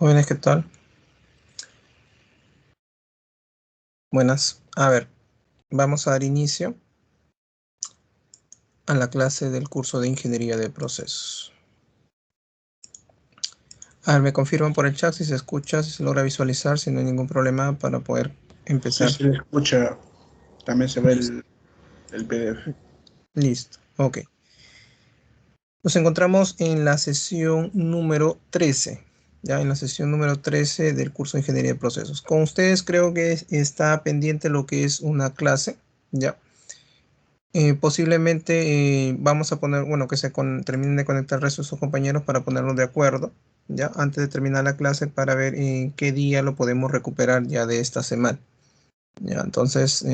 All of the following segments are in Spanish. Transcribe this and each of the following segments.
Jóvenes, ¿qué tal? Buenas. A ver, vamos a dar inicio a la clase del curso de Ingeniería de Procesos. A ver, me confirman por el chat si se escucha, si se logra visualizar, si no hay ningún problema para poder Sí, empezar. se escucha. También se ve el PDF. Listo, ok. Nos encontramos en la sesión número 13, ya en la sesión número 13 del curso de Ingeniería de Procesos. Con ustedes creo que está pendiente lo que es una clase, ya. Posiblemente vamos a poner, bueno, que terminen de conectar el resto de sus compañeros para ponernos de acuerdo, ya, antes de terminar la clase para ver en qué día lo podemos recuperar ya de esta semana. Ya, entonces,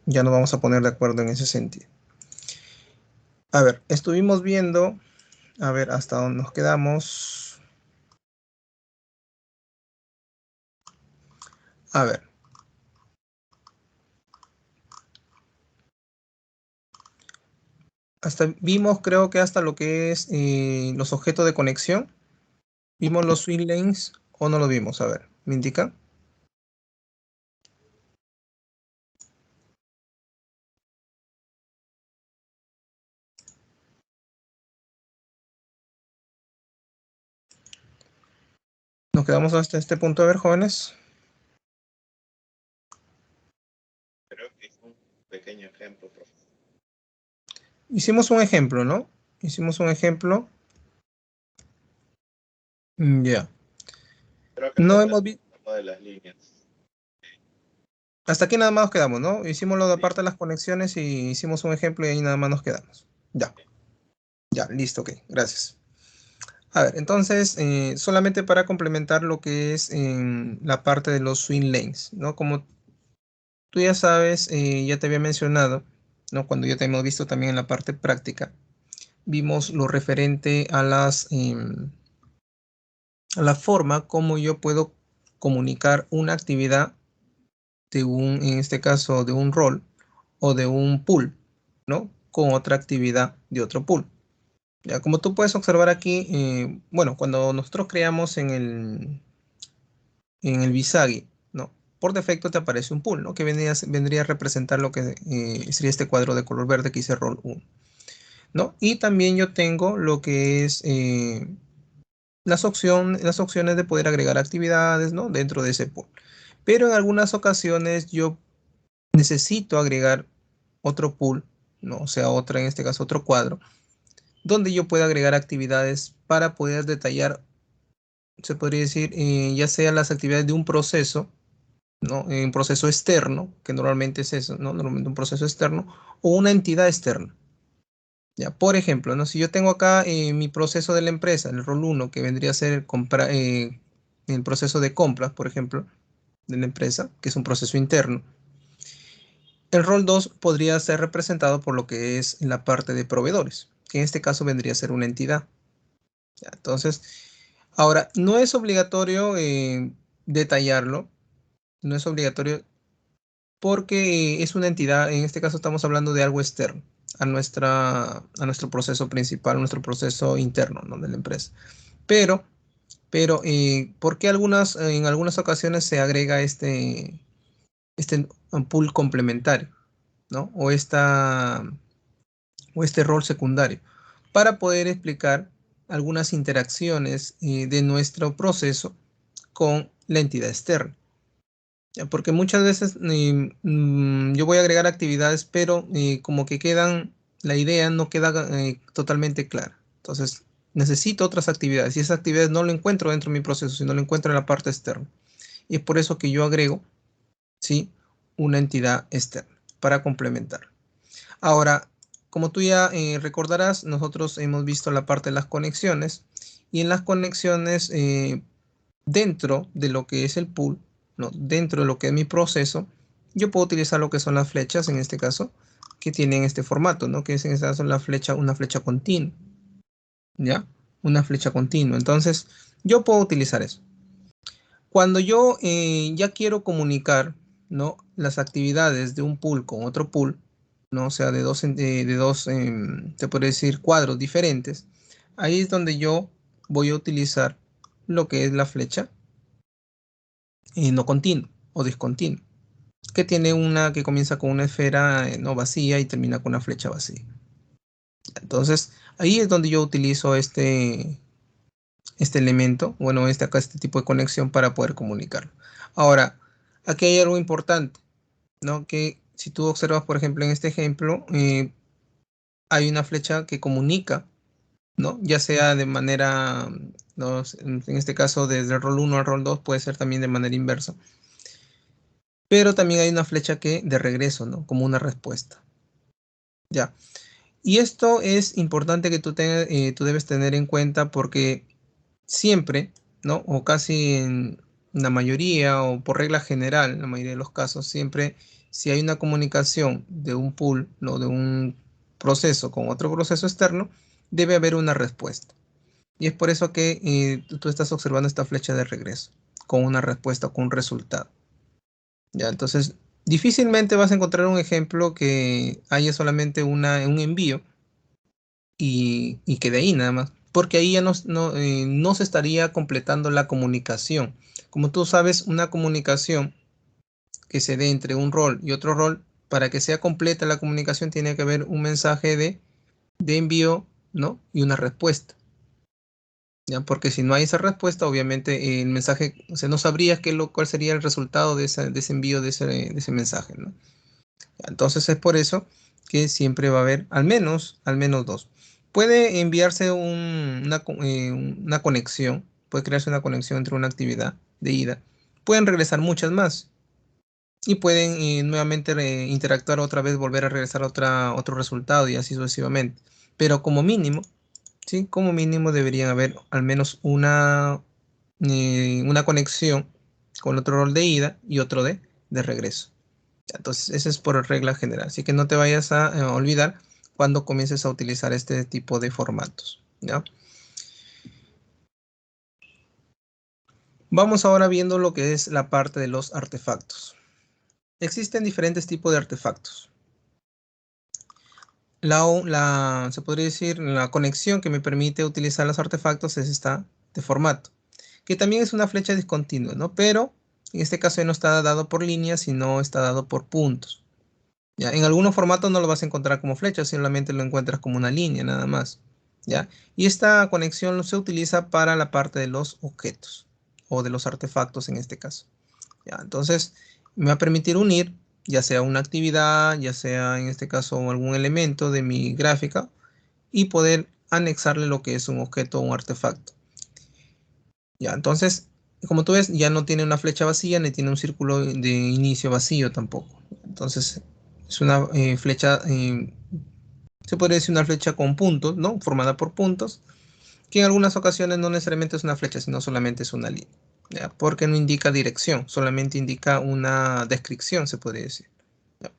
ya nos vamos a poner de acuerdo en ese sentido. A ver, estuvimos viendo, a ver, hasta dónde nos quedamos. A ver. Vimos, creo que hasta lo que es los objetos de conexión. ¿Vimos los swim lanes o no lo vimos? A ver, ¿me indican? Nos quedamos hasta este punto, a ver, jóvenes. Creo que es un pequeño ejemplo, profesor. Hicimos un ejemplo, ¿no? Hicimos un ejemplo. Ya. Creo que No falta hemos visto. una de las líneas. Hasta aquí nada más nos quedamos, ¿no? Hicimos lo de Sí, aparte de las conexiones y hicimos un ejemplo y ahí nada más nos quedamos. Ya. Ya, listo, ok. Gracias. A ver, entonces, solamente para complementar lo que es en la parte de los swim lanes, ¿no? Como tú ya sabes, ya te había mencionado, ¿no? Cuando ya te hemos visto también en la parte práctica, vimos lo referente a a la forma como yo puedo comunicar una actividad de en este caso, de un rol o de un pool, ¿no? Con otra actividad de otro pool. Ya, como tú puedes observar aquí, bueno, cuando nosotros creamos en el Visagi, ¿no? Por defecto te aparece un pool, ¿no? Que vendría a representar lo que sería este cuadro de color verde que dice rol 1, ¿no? Y también yo tengo lo que es las opciones de poder agregar actividades, ¿no? Dentro de ese pool. Pero en algunas ocasiones yo necesito agregar otro pool, ¿no? O sea, otra, en este caso, otro cuadro, donde yo pueda agregar actividades para poder detallar, se podría decir, ya sea las actividades de un proceso, ¿no? Un proceso externo, que normalmente es eso, ¿no? Normalmente un proceso externo, o una entidad externa. Ya, por ejemplo, ¿no? Si yo tengo acá mi proceso de la empresa, el rol 1, que vendría a ser el proceso de compras, por ejemplo, de la empresa, que es un proceso interno. El rol 2 podría ser representado por lo que es la parte de proveedores, que en este caso vendría a ser una entidad. Ya, entonces, ahora, no es obligatorio detallarlo, no es obligatorio porque es una entidad, en este caso estamos hablando de algo externo a nuestro proceso principal, nuestro proceso interno, ¿no? De la empresa. Pero, ¿por qué en algunas ocasiones se agrega este pool complementario, ¿no? O este rol secundario, para poder explicar algunas interacciones de nuestro proceso con la entidad externa. Porque muchas veces yo voy a agregar actividades, pero como que la idea no queda totalmente clara. Entonces, necesito otras actividades y esas actividades no lo encuentro dentro de mi proceso, sino lo encuentro en la parte externa. Y es por eso que yo agrego, ¿sí? Una entidad externa para complementar. Ahora, como tú ya recordarás, nosotros hemos visto la parte de las conexiones y en las conexiones dentro de lo que es el pool, ¿no? Dentro de lo que es mi proceso, yo puedo utilizar lo que son las flechas, en este caso, que tienen este formato, ¿no? Que es en este caso una flecha continua, ¿ya? Una flecha continua. Entonces, yo puedo utilizar eso. Cuando yo ya quiero comunicar, ¿no? Las actividades de un pool con otro pool, ¿no? O sea, de dos se puede decir, cuadros diferentes, ahí es donde yo voy a utilizar lo que es la flecha no continua o discontinua, que tiene una que comienza con una esfera no vacía y termina con una flecha vacía. Entonces, ahí es donde yo utilizo este elemento, bueno, este tipo de conexión para poder comunicarlo. Ahora, aquí hay algo importante, ¿no? Que si tú observas, por ejemplo, en este ejemplo, hay una flecha que comunica, ¿no? Ya sea de manera, ¿no? En este caso, desde el rol 1 al rol 2, puede ser también de manera inversa. Pero también hay una flecha que de regreso, ¿no? Como una respuesta. Ya. Y esto es importante que tú debes tener en cuenta porque siempre, ¿no? O casi en la mayoría o por regla general, en la mayoría de los casos, siempre si hay una comunicación de un pool, ¿no? De un proceso con otro proceso externo, debe haber una respuesta. Y es por eso que tú estás observando esta flecha de regreso, con una respuesta, con un resultado. Ya, entonces, difícilmente vas a encontrar un ejemplo que haya solamente un envío y que de ahí nada más, porque ahí ya no se estaría completando la comunicación. Como tú sabes, una comunicación que se dé entre un rol y otro rol, para que sea completa la comunicación tiene que haber un mensaje de envío, ¿no? Y una respuesta. ¿Ya? Porque si no hay esa respuesta, obviamente el mensaje, o sea, no sabrías cuál sería el resultado de ese envío de ese mensaje, ¿no? Entonces es por eso que siempre va a haber al menos dos. Puede enviarse una conexión, puede crearse una conexión entre una actividad de ida. Pueden regresar muchas más y pueden nuevamente interactuar otra vez, volver a regresar a otro resultado y así sucesivamente. Pero como mínimo, ¿sí? Como mínimo deberían haber al menos una conexión con otro rol de ida y otro de regreso. Entonces, esa es por regla general. Así que no te vayas a olvidar cuando comiences a utilizar este tipo de formatos, ¿ya? Vamos ahora viendo lo que es la parte de los artefactos. Existen diferentes tipos de artefactos. Se podría decir, la conexión que me permite utilizar los artefactos es esta de formato, que también es una flecha discontinua, ¿no? Pero en este caso ya no está dado por líneas, sino está dado por puntos. ¿Ya? En algunos formatos no lo vas a encontrar como flecha, solamente lo encuentras como una línea nada más. ¿Ya? Y esta conexión se utiliza para la parte de los objetos o de los artefactos en este caso. ¿Ya? Entonces me va a permitir unir ya sea una actividad, ya sea en este caso algún elemento de mi gráfica y poder anexarle lo que es un objeto o un artefacto. ¿Ya? Entonces, como tú ves, ya no tiene una flecha vacía ni tiene un círculo de inicio vacío tampoco. Entonces, es una flecha, se podría decir una flecha con puntos, ¿no? Formada por puntos, que en algunas ocasiones no necesariamente es una flecha, sino solamente es una línea. ¿Ya? Porque no indica dirección, solamente indica una descripción, se podría decir. ¿Ya?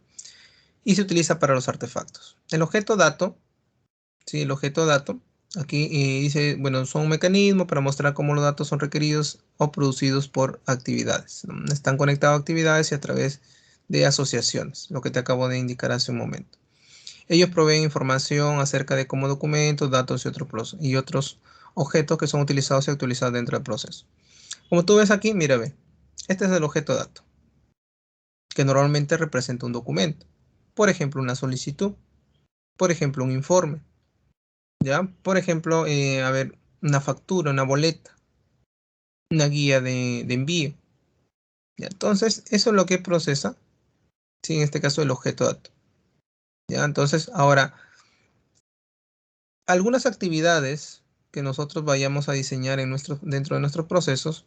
Y se utiliza para los artefactos. El objeto dato, ¿sí? El objeto dato, aquí dice, bueno, son un mecanismo para mostrar cómo los datos son requeridos o producidos por actividades. Están conectados a actividades y a través de asociaciones, lo que te acabo de indicar hace un momento. Ellos proveen información acerca de cómo documentos, datos y otros objetos que son utilizados y actualizados dentro del proceso. Como tú ves aquí, mira, ve, este es el objeto dato, que normalmente representa un documento. Por ejemplo, una solicitud, por ejemplo, un informe, ¿ya? Por ejemplo, a ver, una factura, una boleta, una guía de envío. ¿Ya? Entonces, eso es lo que procesa, ¿sí? En este caso, el objeto dato. ¿Ya? Entonces, ahora, algunas actividades que nosotros vayamos a diseñar dentro de nuestros procesos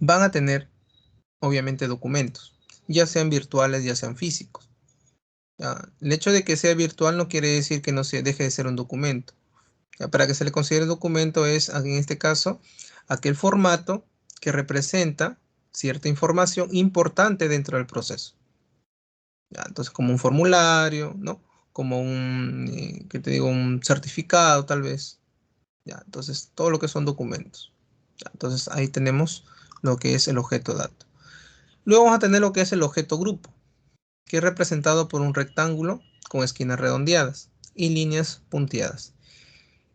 van a tener, obviamente, documentos, ya sean virtuales, ya sean físicos. ¿Ya? El hecho de que sea virtual no quiere decir que no se deje de ser un documento. ¿Ya? Para que se le considere documento es, en este caso, aquel formato que representa cierta información importante dentro del proceso. ¿Ya? Entonces, como un formulario, ¿no? Como ¿qué te digo? Un certificado, tal vez. ¿Ya? Entonces, todo lo que son documentos. ¿Ya? Entonces, ahí tenemos lo que es el objeto dato. Luego vamos a tener lo que es el objeto grupo, que es representado por un rectángulo con esquinas redondeadas y líneas punteadas.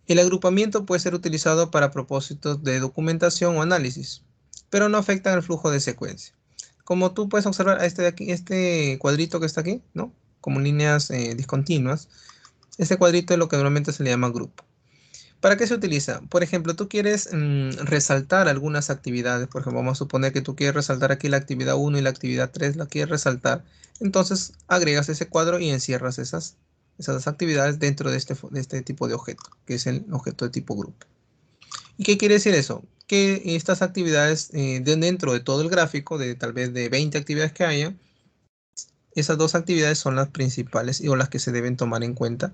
El agrupamiento puede ser utilizado para propósitos de documentación o análisis, pero no afectan el flujo de secuencia. Como tú puedes observar a este de aquí, este cuadrito que está aquí, ¿no? Como líneas discontinuas. Este cuadrito es lo que normalmente se le llama grupo. ¿Para qué se utiliza? Por ejemplo, tú quieres resaltar algunas actividades. Por ejemplo, vamos a suponer que tú quieres resaltar aquí la actividad 1 y la actividad 3, la quieres resaltar. Entonces, agregas ese cuadro y encierras esas actividades dentro de este tipo de objeto, que es el objeto de tipo grupo. ¿Y qué quiere decir eso? Que estas actividades dentro de todo el gráfico, de tal vez de 20 actividades que haya, esas dos actividades son las principales o las que se deben tomar en cuenta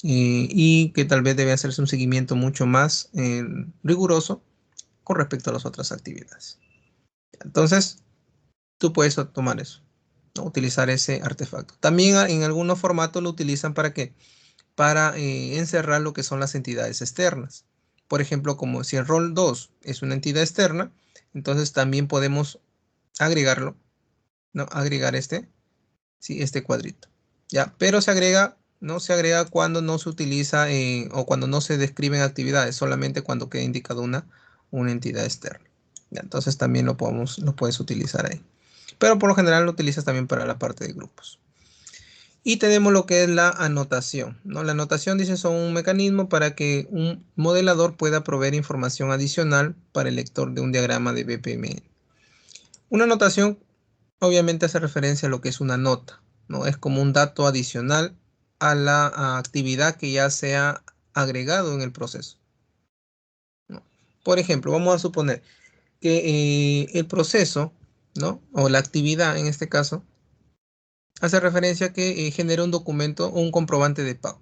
y que tal vez debe hacerse un seguimiento mucho más riguroso con respecto a las otras actividades. Entonces, tú puedes tomar eso, ¿no? Utilizar ese artefacto. También en algunos formatos lo utilizan para qué? Para encerrar lo que son las entidades externas. Por ejemplo, como si el rol 2 es una entidad externa, entonces también podemos agregarlo, ¿no? Agregar sí, este cuadrito. ¿Ya? Pero no se agrega cuando no se utiliza o cuando no se describen actividades, solamente cuando queda indicado una entidad externa. ¿Ya? Entonces también lo puedes utilizar ahí. Pero por lo general lo utilizas también para la parte de grupos. Y tenemos lo que es la anotación, ¿no? La anotación, dice, son un mecanismo para que un modelador pueda proveer información adicional para el lector de un diagrama de BPMN. Una anotación obviamente hace referencia a lo que es una nota, ¿no? Es como un dato adicional a la actividad que ya se ha agregado en el proceso, ¿no? Por ejemplo, vamos a suponer que el proceso, ¿no? O la actividad en este caso, hace referencia a que genera un documento o un comprobante de pago,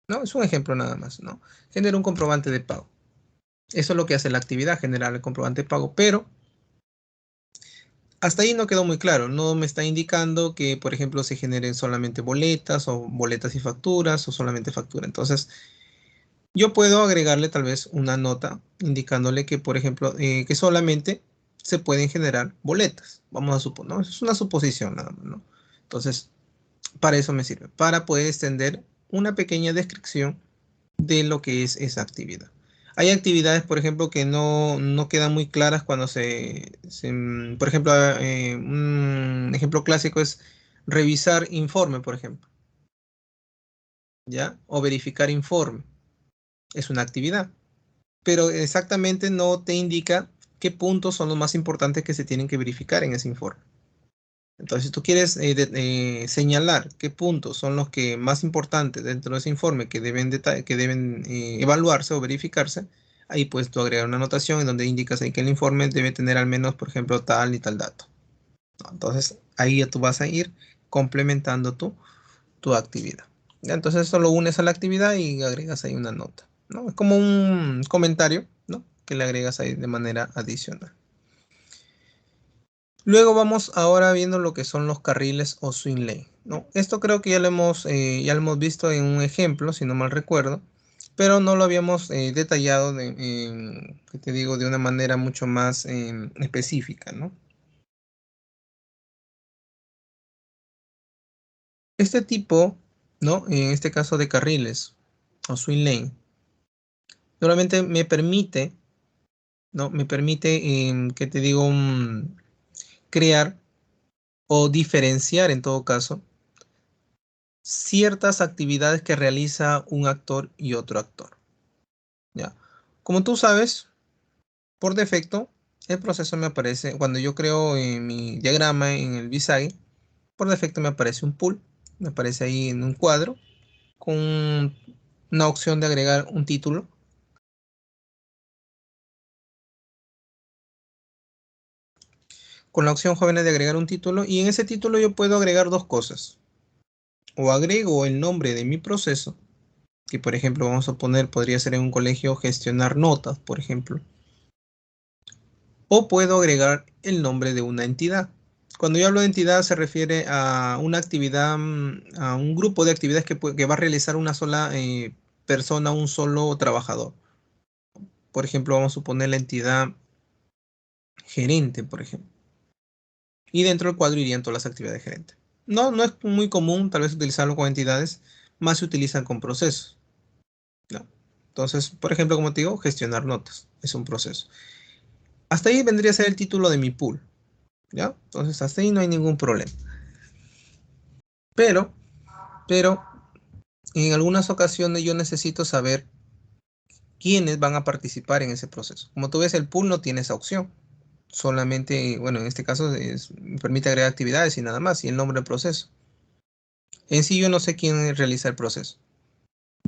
¿no? Es un ejemplo nada más, ¿no? Genera un comprobante de pago. Eso es lo que hace la actividad, generar el comprobante de pago, pero hasta ahí no quedó muy claro. No me está indicando que, por ejemplo, se generen solamente boletas o boletas y facturas o solamente factura. Entonces, yo puedo agregarle tal vez una nota indicándole que, por ejemplo, que solamente se pueden generar boletas. Vamos a suponer, ¿no? Es una suposición nada más, ¿no? Entonces, para eso me sirve, para poder extender una pequeña descripción de lo que es esa actividad. Hay actividades, por ejemplo, que no quedan muy claras cuando por ejemplo, un ejemplo clásico es revisar informe, por ejemplo, ¿ya? O verificar informe. Es una actividad, pero exactamente no te indica qué puntos son los más importantes que se tienen que verificar en ese informe. Entonces, si tú quieres señalar qué puntos son los que más importantes dentro de ese informe que deben evaluarse o verificarse, ahí puedes tú agregar una anotación en donde indicas ahí que el informe debe tener al menos, por ejemplo, tal y tal dato, ¿no? Entonces, ahí ya tú vas a ir complementando tu actividad. ¿Ya? Entonces, eso lo unes a la actividad y agregas ahí una nota, ¿no? Es como un comentario, ¿no? Que le agregas ahí de manera adicional. Luego vamos ahora viendo lo que son los carriles o swing lane, ¿no? Esto creo que ya lo hemos visto en un ejemplo, si no mal recuerdo, pero no lo habíamos detallado, que te digo, de una manera mucho más específica, ¿no? Este tipo, ¿no? En este caso de carriles o swing lane, normalmente me permite, ¿no? Me permite, que te digo, crear o diferenciar en todo caso ciertas actividades que realiza un actor y otro actor, ¿ya? Como tú sabes, por defecto, el proceso me aparece, cuando yo creo mi diagrama en el Visage, por defecto me aparece un pool, me aparece ahí en un cuadro, con una opción de agregar un título, con la opción jóvenes de agregar un título, y en ese título yo puedo agregar dos cosas, o agrego el nombre de mi proceso, que por ejemplo vamos a poner, podría ser en un colegio gestionar notas, por ejemplo, o puedo agregar el nombre de una entidad. Cuando yo hablo de entidad se refiere a una actividad, a un grupo de actividades que va a realizar una sola persona, un solo trabajador. Por ejemplo, vamos a suponer la entidad gerente, por ejemplo. Y dentro del cuadro irían todas las actividades de gerente. No es muy común tal vez utilizarlo con entidades, más se utilizan con procesos, ¿no? Entonces, por ejemplo, como te digo, gestionar notas es un proceso. Hasta ahí vendría a ser el título de mi pool, ¿ya? Entonces, hasta ahí no hay ningún problema. Pero, en algunas ocasiones yo necesito saber quiénes van a participar en ese proceso. Como tú ves, el pool no tiene esa opción. Solamente, bueno, en este caso permite agregar actividades y nada más, y el nombre del proceso. En sí yo no sé quién realiza el proceso.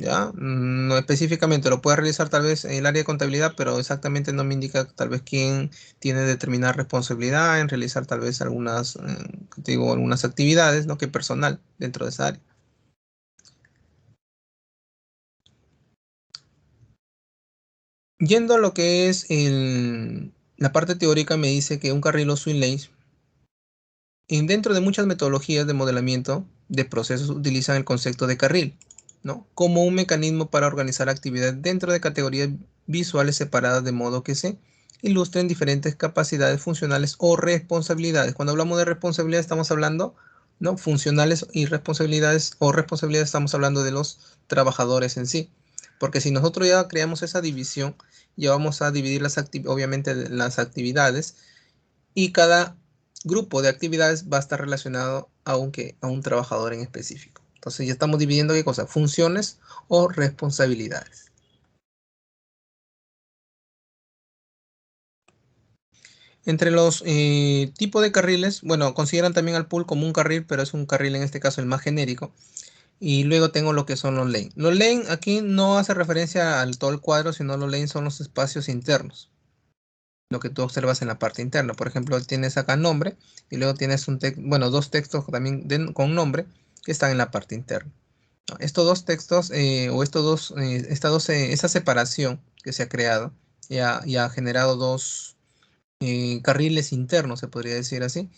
¿Ya? No específicamente, lo puede realizar tal vez el área de contabilidad, pero exactamente no me indica tal vez quién tiene determinada responsabilidad en realizar tal vez algunas, te digo, algunas actividades, ¿no? Que personal dentro de esa área. Yendo a lo que es la parte teórica, me dice que un carril o swim lanes, dentro de muchas metodologías de modelamiento de procesos utilizan el concepto de carril, ¿no? Como un mecanismo para organizar actividades dentro de categorías visuales separadas de modo que se ilustren diferentes capacidades funcionales o responsabilidades. Cuando hablamos de responsabilidad estamos hablando, ¿no? Funcionales y responsabilidades o responsabilidades estamos hablando de los trabajadores en sí. Porque si nosotros ya creamos esa división, ya vamos a dividir obviamente las actividades y cada grupo de actividades va a estar relacionado a un trabajador en específico. Entonces ya estamos dividiendo qué cosa, funciones o responsabilidades. Entre los tipos de carriles, bueno, consideran también al pool como un carril, pero es un carril en este caso el más genérico. Y luego tengo lo que son los lanes. Los lanes aquí no hace referencia al todo el cuadro, sino los lanes son los espacios internos. Lo que tú observas en la parte interna. Por ejemplo, tienes acá nombre y luego tienes dos textos también con nombre que están en la parte interna. ¿No? Estos dos textos esta separación que se ha creado ya ha generado dos carriles internos, se podría decir así,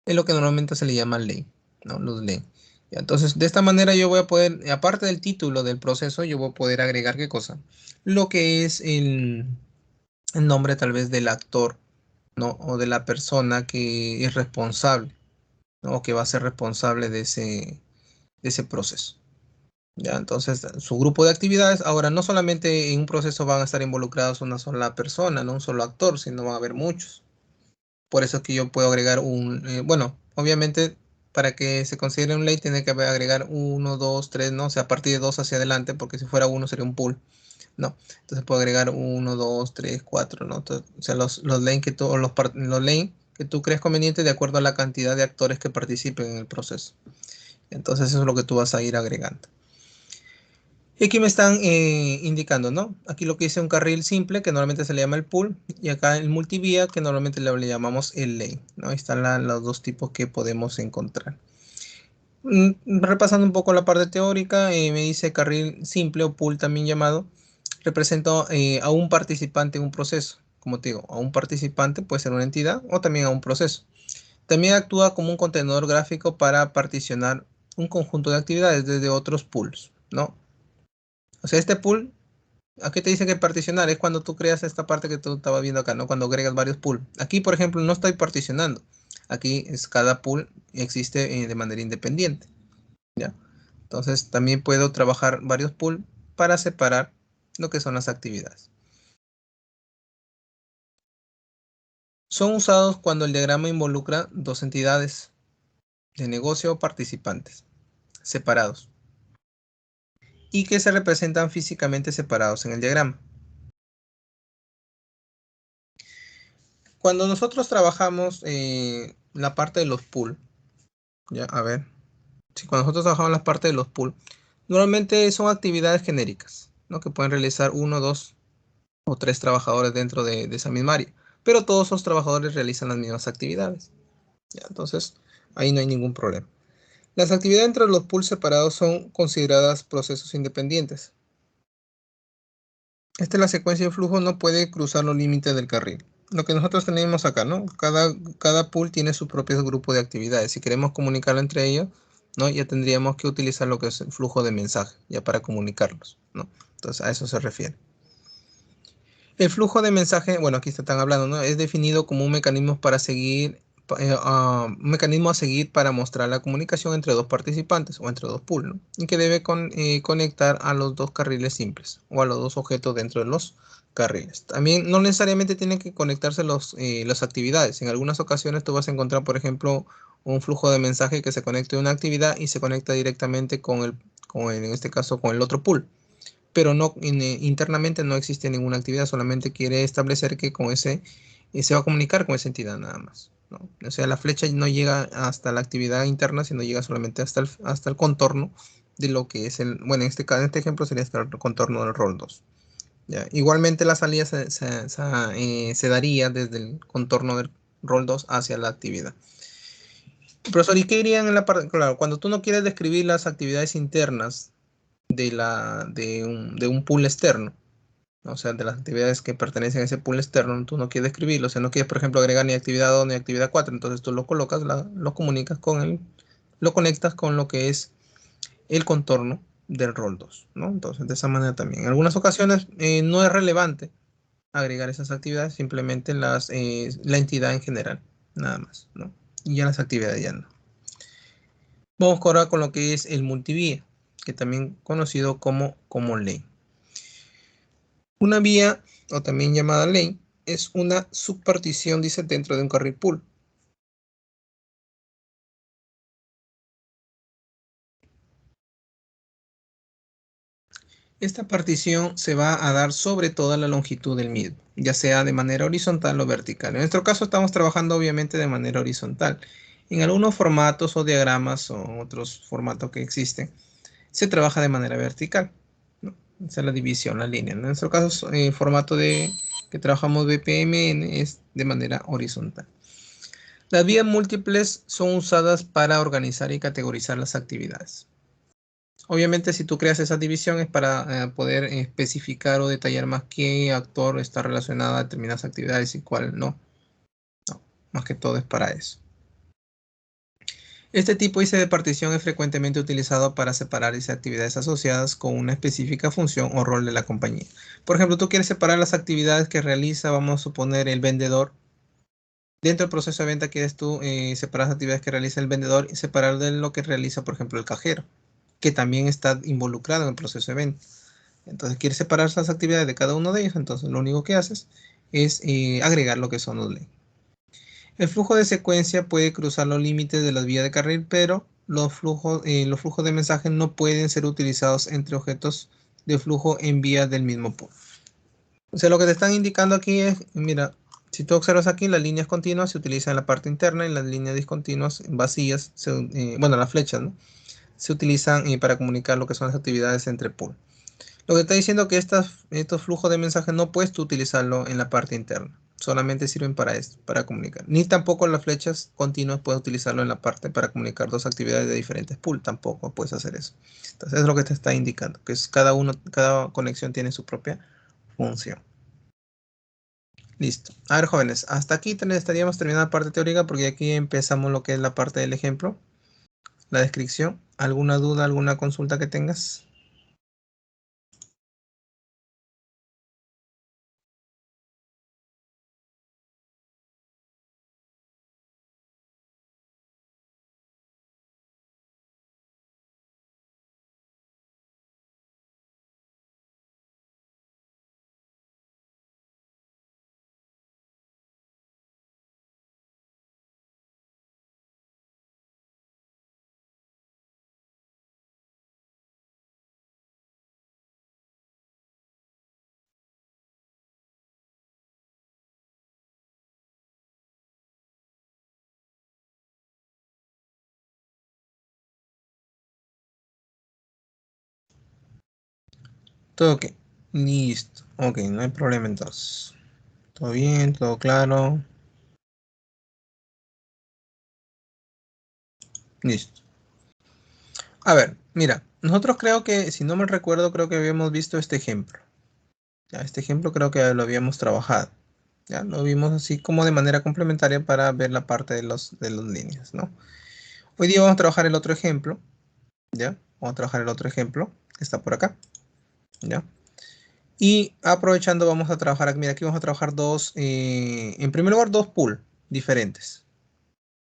es lo que normalmente se le llama lane, ¿no? Los lane. Ya, entonces, de esta manera yo voy a poder, aparte del título del proceso, yo voy a poder agregar qué cosa, lo que es el nombre tal vez del actor, ¿no? O de la persona que es responsable, ¿no? O que va a ser responsable de ese proceso. ¿Ya? Entonces, su grupo de actividades, ahora no solamente en un proceso van a estar involucrados una sola persona, no un solo actor, sino van a haber muchos. Por eso es que yo puedo agregar bueno, obviamente para que se considere un ley tiene que agregar uno, dos, tres, ¿no? O sea, a partir de dos hacia adelante, porque si fuera uno sería un pool. No, entonces puedo agregar uno, 2, 3, 4, ¿no? Entonces, o sea, los lane los lane que tú crees conveniente de acuerdo a la cantidad de actores que participen en el proceso. Entonces eso es lo que tú vas a ir agregando. Y aquí me están indicando, ¿no? Aquí lo que dice un carril simple, que normalmente se le llama el pool, y acá el multivía, que normalmente le llamamos el lane, ¿no? Ahí están los dos tipos que podemos encontrar. Repasando un poco la parte teórica, me dice carril simple o pool también llamado, representa a un participante en un proceso. Como te digo, a un participante puede ser una entidad o también a un proceso. También actúa como un contenedor gráfico para particionar un conjunto de actividades desde otros pools, ¿no? O sea, este pool, ¿a qué te dice que particionar? Es cuando tú creas esta parte que tú estabas viendo acá, ¿no? Cuando agregas varios pools. Aquí, por ejemplo, no estoy particionando. Aquí es cada pool existe de manera independiente, ¿ya? Entonces, también puedo trabajar varios pools para separar lo que son las actividades. Son usados cuando el diagrama involucra dos entidades de negocio o participantes separados y que se representan físicamente separados en el diagrama. Cuando nosotros trabajamos la parte de los pools, ya, a ver, si cuando nosotros trabajamos la parte de los pools, normalmente son actividades genéricas, ¿no? Que pueden realizar uno, dos o tres trabajadores dentro de esa misma área, pero todos esos trabajadores realizan las mismas actividades, ¿ya? Entonces, ahí no hay ningún problema. Las actividades entre los pools separados son consideradas procesos independientes. Esta es la secuencia de flujo, no puede cruzar los límites del carril. Lo que nosotros tenemos acá, ¿no? Cada pool tiene su propio grupo de actividades. Si queremos comunicarlo entre ellos, ¿no? Ya tendríamos que utilizar lo que es el flujo de mensaje, ya para comunicarlos, ¿no? Entonces, a eso se refiere. El flujo de mensaje, bueno, aquí están hablando, ¿no? Es definido como un mecanismo para seguir un mecanismo a seguir para mostrar la comunicación entre dos participantes o entre dos pools, ¿no? Y que debe conectar a los dos carriles simples o a los dos objetos dentro de los carriles. También no necesariamente tienen que conectarse las actividades. En algunas ocasiones tú vas a encontrar, por ejemplo, un flujo de mensaje que se conecte a una actividad y se conecta directamente en este caso, con el otro pool. Pero no, internamente no existe ninguna actividad, solamente quiere establecer que con ese se va a comunicar con esa entidad nada más, ¿no? O sea, la flecha no llega hasta la actividad interna, sino llega solamente hasta el contorno de lo que es bueno, en este ejemplo sería hasta el contorno del rol 2. ¿Ya? Igualmente la salida se daría desde el contorno del rol 2 hacia la actividad. Profesor, ¿y qué irían en la parte? Claro, cuando tú no quieres describir las actividades internas de un pool externo, ¿no? O sea, de las actividades que pertenecen a ese pool externo, tú no quieres escribirlo, o sea, no quieres, por ejemplo, agregar ni actividad 2 ni actividad 4, entonces tú lo colocas, lo comunicas lo conectas con lo que es el contorno del rol 2, ¿no? Entonces, de esa manera también. En algunas ocasiones no es relevante agregar esas actividades, simplemente la entidad en general, nada más, ¿no? Y ya las actividades ya no. Vamos ahora con lo que es el multivía, que también conocido como lane. Una vía, o también llamada lane, es una subpartición, dice, dentro de un carril pool. Esta partición se va a dar sobre toda la longitud del mismo, ya sea de manera horizontal o vertical. En nuestro caso estamos trabajando obviamente de manera horizontal. En algunos formatos o diagramas o otros formatos que existen, se trabaja de manera vertical, ¿no? Esa es la división, la línea. En nuestro caso, el formato que trabajamos BPMN es de manera horizontal. Las vías múltiples son usadas para organizar y categorizar las actividades. Obviamente, si tú creas esa división es para poder especificar o detallar más qué actor está relacionado a determinadas actividades y cuál no. No, más que todo es para eso. Este tipo de partición es frecuentemente utilizado para separar esas actividades asociadas con una específica función o rol de la compañía. Por ejemplo, tú quieres separar las actividades que realiza, vamos a suponer, el vendedor. Dentro del proceso de venta quieres tú separar las actividades que realiza el vendedor y separar de lo que realiza, por ejemplo, el cajero, que también está involucrado en el proceso de venta. Entonces, quieres separar las actividades de cada uno de ellos, entonces lo único que haces es agregar lo que son los lanes. El flujo de secuencia puede cruzar los límites de las vías de carril, pero los flujos de mensajes no pueden ser utilizados entre objetos de flujo en vías del mismo pool. O sea, lo que te están indicando aquí es, mira, si tú observas aquí, las líneas continuas se utilizan en la parte interna y las líneas discontinuas vacías, bueno, las flechas, ¿no? Se utilizan para comunicar lo que son las actividades entre pool. Lo que está diciendo que estos flujos de mensajes no puedes tú utilizarlo en la parte interna. Solamente sirven para esto, para comunicar. Ni tampoco las flechas continuas puedes utilizarlo en la parte para comunicar dos actividades de diferentes pools. Tampoco puedes hacer eso. Entonces es lo que te está indicando, que es cada conexión tiene su propia función. Listo. A ver, jóvenes, hasta aquí estaríamos terminando la parte teórica porque aquí empezamos lo que es la parte del ejemplo, la descripción. ¿Alguna duda, alguna consulta que tengas? Todo ok. Listo. Ok, no hay problema entonces. Todo bien, todo claro. Listo. A ver, mira, nosotros creo que, si no me recuerdo, creo que habíamos visto este ejemplo. Ya, este ejemplo creo que lo habíamos trabajado. Ya, lo vimos así como de manera complementaria para ver la parte de las líneas, ¿no? Hoy día vamos a trabajar el otro ejemplo, ¿ya? Vamos a trabajar el otro ejemplo, que está por acá, ¿ya? Y aprovechando vamos a trabajar, mira, aquí vamos a trabajar en primer lugar, dos pools diferentes,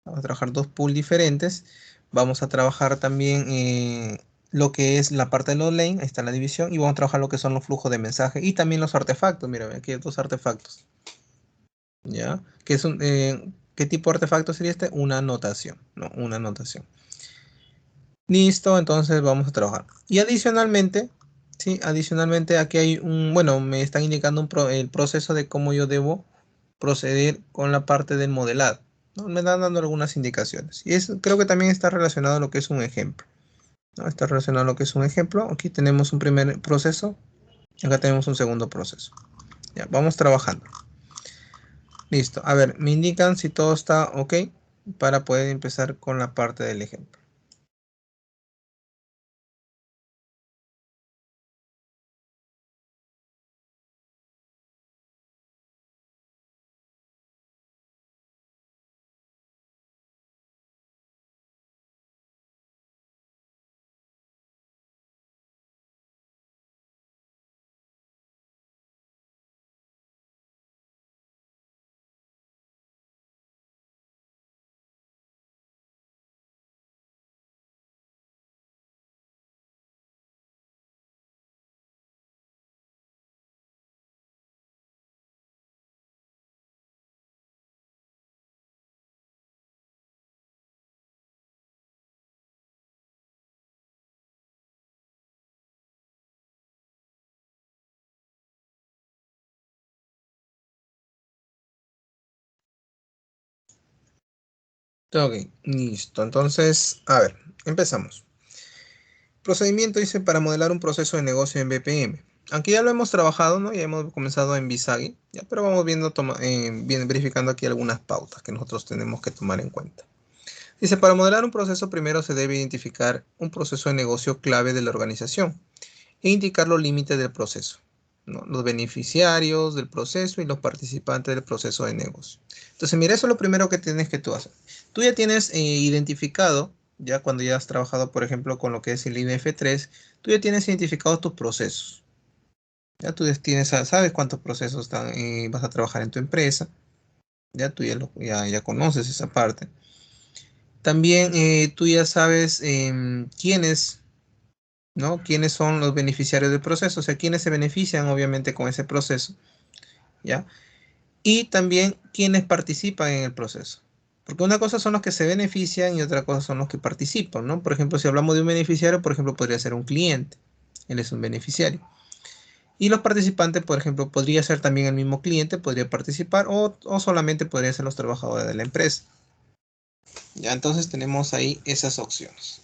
Vamos a trabajar dos pools diferentes. Vamos a trabajar también lo que es la parte de los lane, ahí está la división, y vamos a trabajar lo que son los flujos de mensaje y también los artefactos. Mira, aquí hay dos artefactos. ¿Ya? ¿Qué tipo de artefacto sería este? Una anotación, ¿no? Una anotación. Listo, entonces vamos a trabajar. Y adicionalmente, sí, adicionalmente aquí hay bueno, me están indicando el proceso de cómo yo debo proceder con la parte del modelado, ¿no? Me están dando algunas indicaciones. Y eso creo que también está relacionado a lo que es un ejemplo, ¿no? Está relacionado a lo que es un ejemplo. Aquí tenemos un primer proceso, acá tenemos un segundo proceso. Ya, vamos trabajando. Listo. A ver, me indican si todo está ok para poder empezar con la parte del ejemplo. Ok, listo. Entonces, a ver, empezamos. Procedimiento dice para modelar un proceso de negocio en BPM. Aunque ya lo hemos trabajado, ¿no? Ya hemos comenzado en Visagi, ya, pero vamos viendo, verificando aquí algunas pautas que nosotros tenemos que tomar en cuenta. Dice, para modelar un proceso primero se debe identificar un proceso de negocio clave de la organización e indicar los límites del proceso, ¿no? Los beneficiarios del proceso y los participantes del proceso de negocio. Entonces, mira, eso es lo primero que tienes que tú hacer. Tú ya tienes identificado, ya cuando ya has trabajado, por ejemplo, con lo que es el INF3, tú ya tienes identificados tus procesos. Ya tú sabes cuántos procesos vas a trabajar en tu empresa. Ya tú ya conoces esa parte. También tú ya sabes quiénes, ¿no? ¿Quiénes son los beneficiarios del proceso? O sea, quiénes se benefician obviamente con ese proceso, ¿ya? Y también quiénes participan en el proceso. Porque una cosa son los que se benefician y otra cosa son los que participan, ¿no? Por ejemplo, si hablamos de un beneficiario, por ejemplo, podría ser un cliente. Él es un beneficiario. Y los participantes, por ejemplo, podría ser también el mismo cliente, podría participar o solamente podría ser los trabajadores de la empresa. Ya, entonces tenemos ahí esas opciones.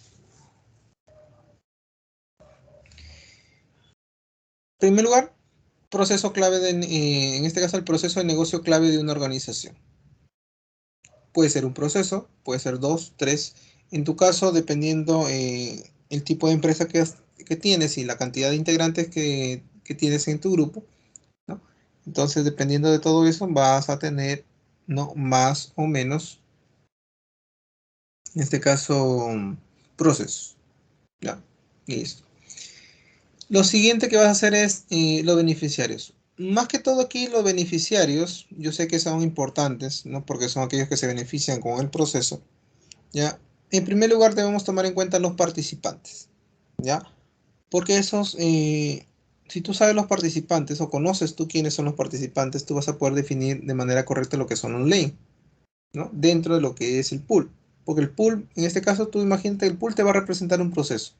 En primer lugar, proceso clave en este caso el proceso de negocio clave de una organización. Puede ser un proceso, puede ser dos, tres. En tu caso, dependiendo el tipo de empresa que tienes y la cantidad de integrantes que tienes en tu grupo, ¿no? Entonces, dependiendo de todo eso, vas a tener, ¿no? Más o menos, en este caso, procesos. ¿Ya? Listo. Lo siguiente que vas a hacer es los beneficiarios. Más que todo aquí los beneficiarios, yo sé que son importantes, ¿no? Porque son aquellos que se benefician con el proceso, ¿ya? En primer lugar debemos tomar en cuenta los participantes, ¿ya? Porque si tú sabes los participantes o conoces tú quiénes son los participantes, tú vas a poder definir de manera correcta lo que son los lane, ¿no? Dentro de lo que es el pool. Porque el pool, en este caso, tú imagínate, el pool te va a representar un proceso.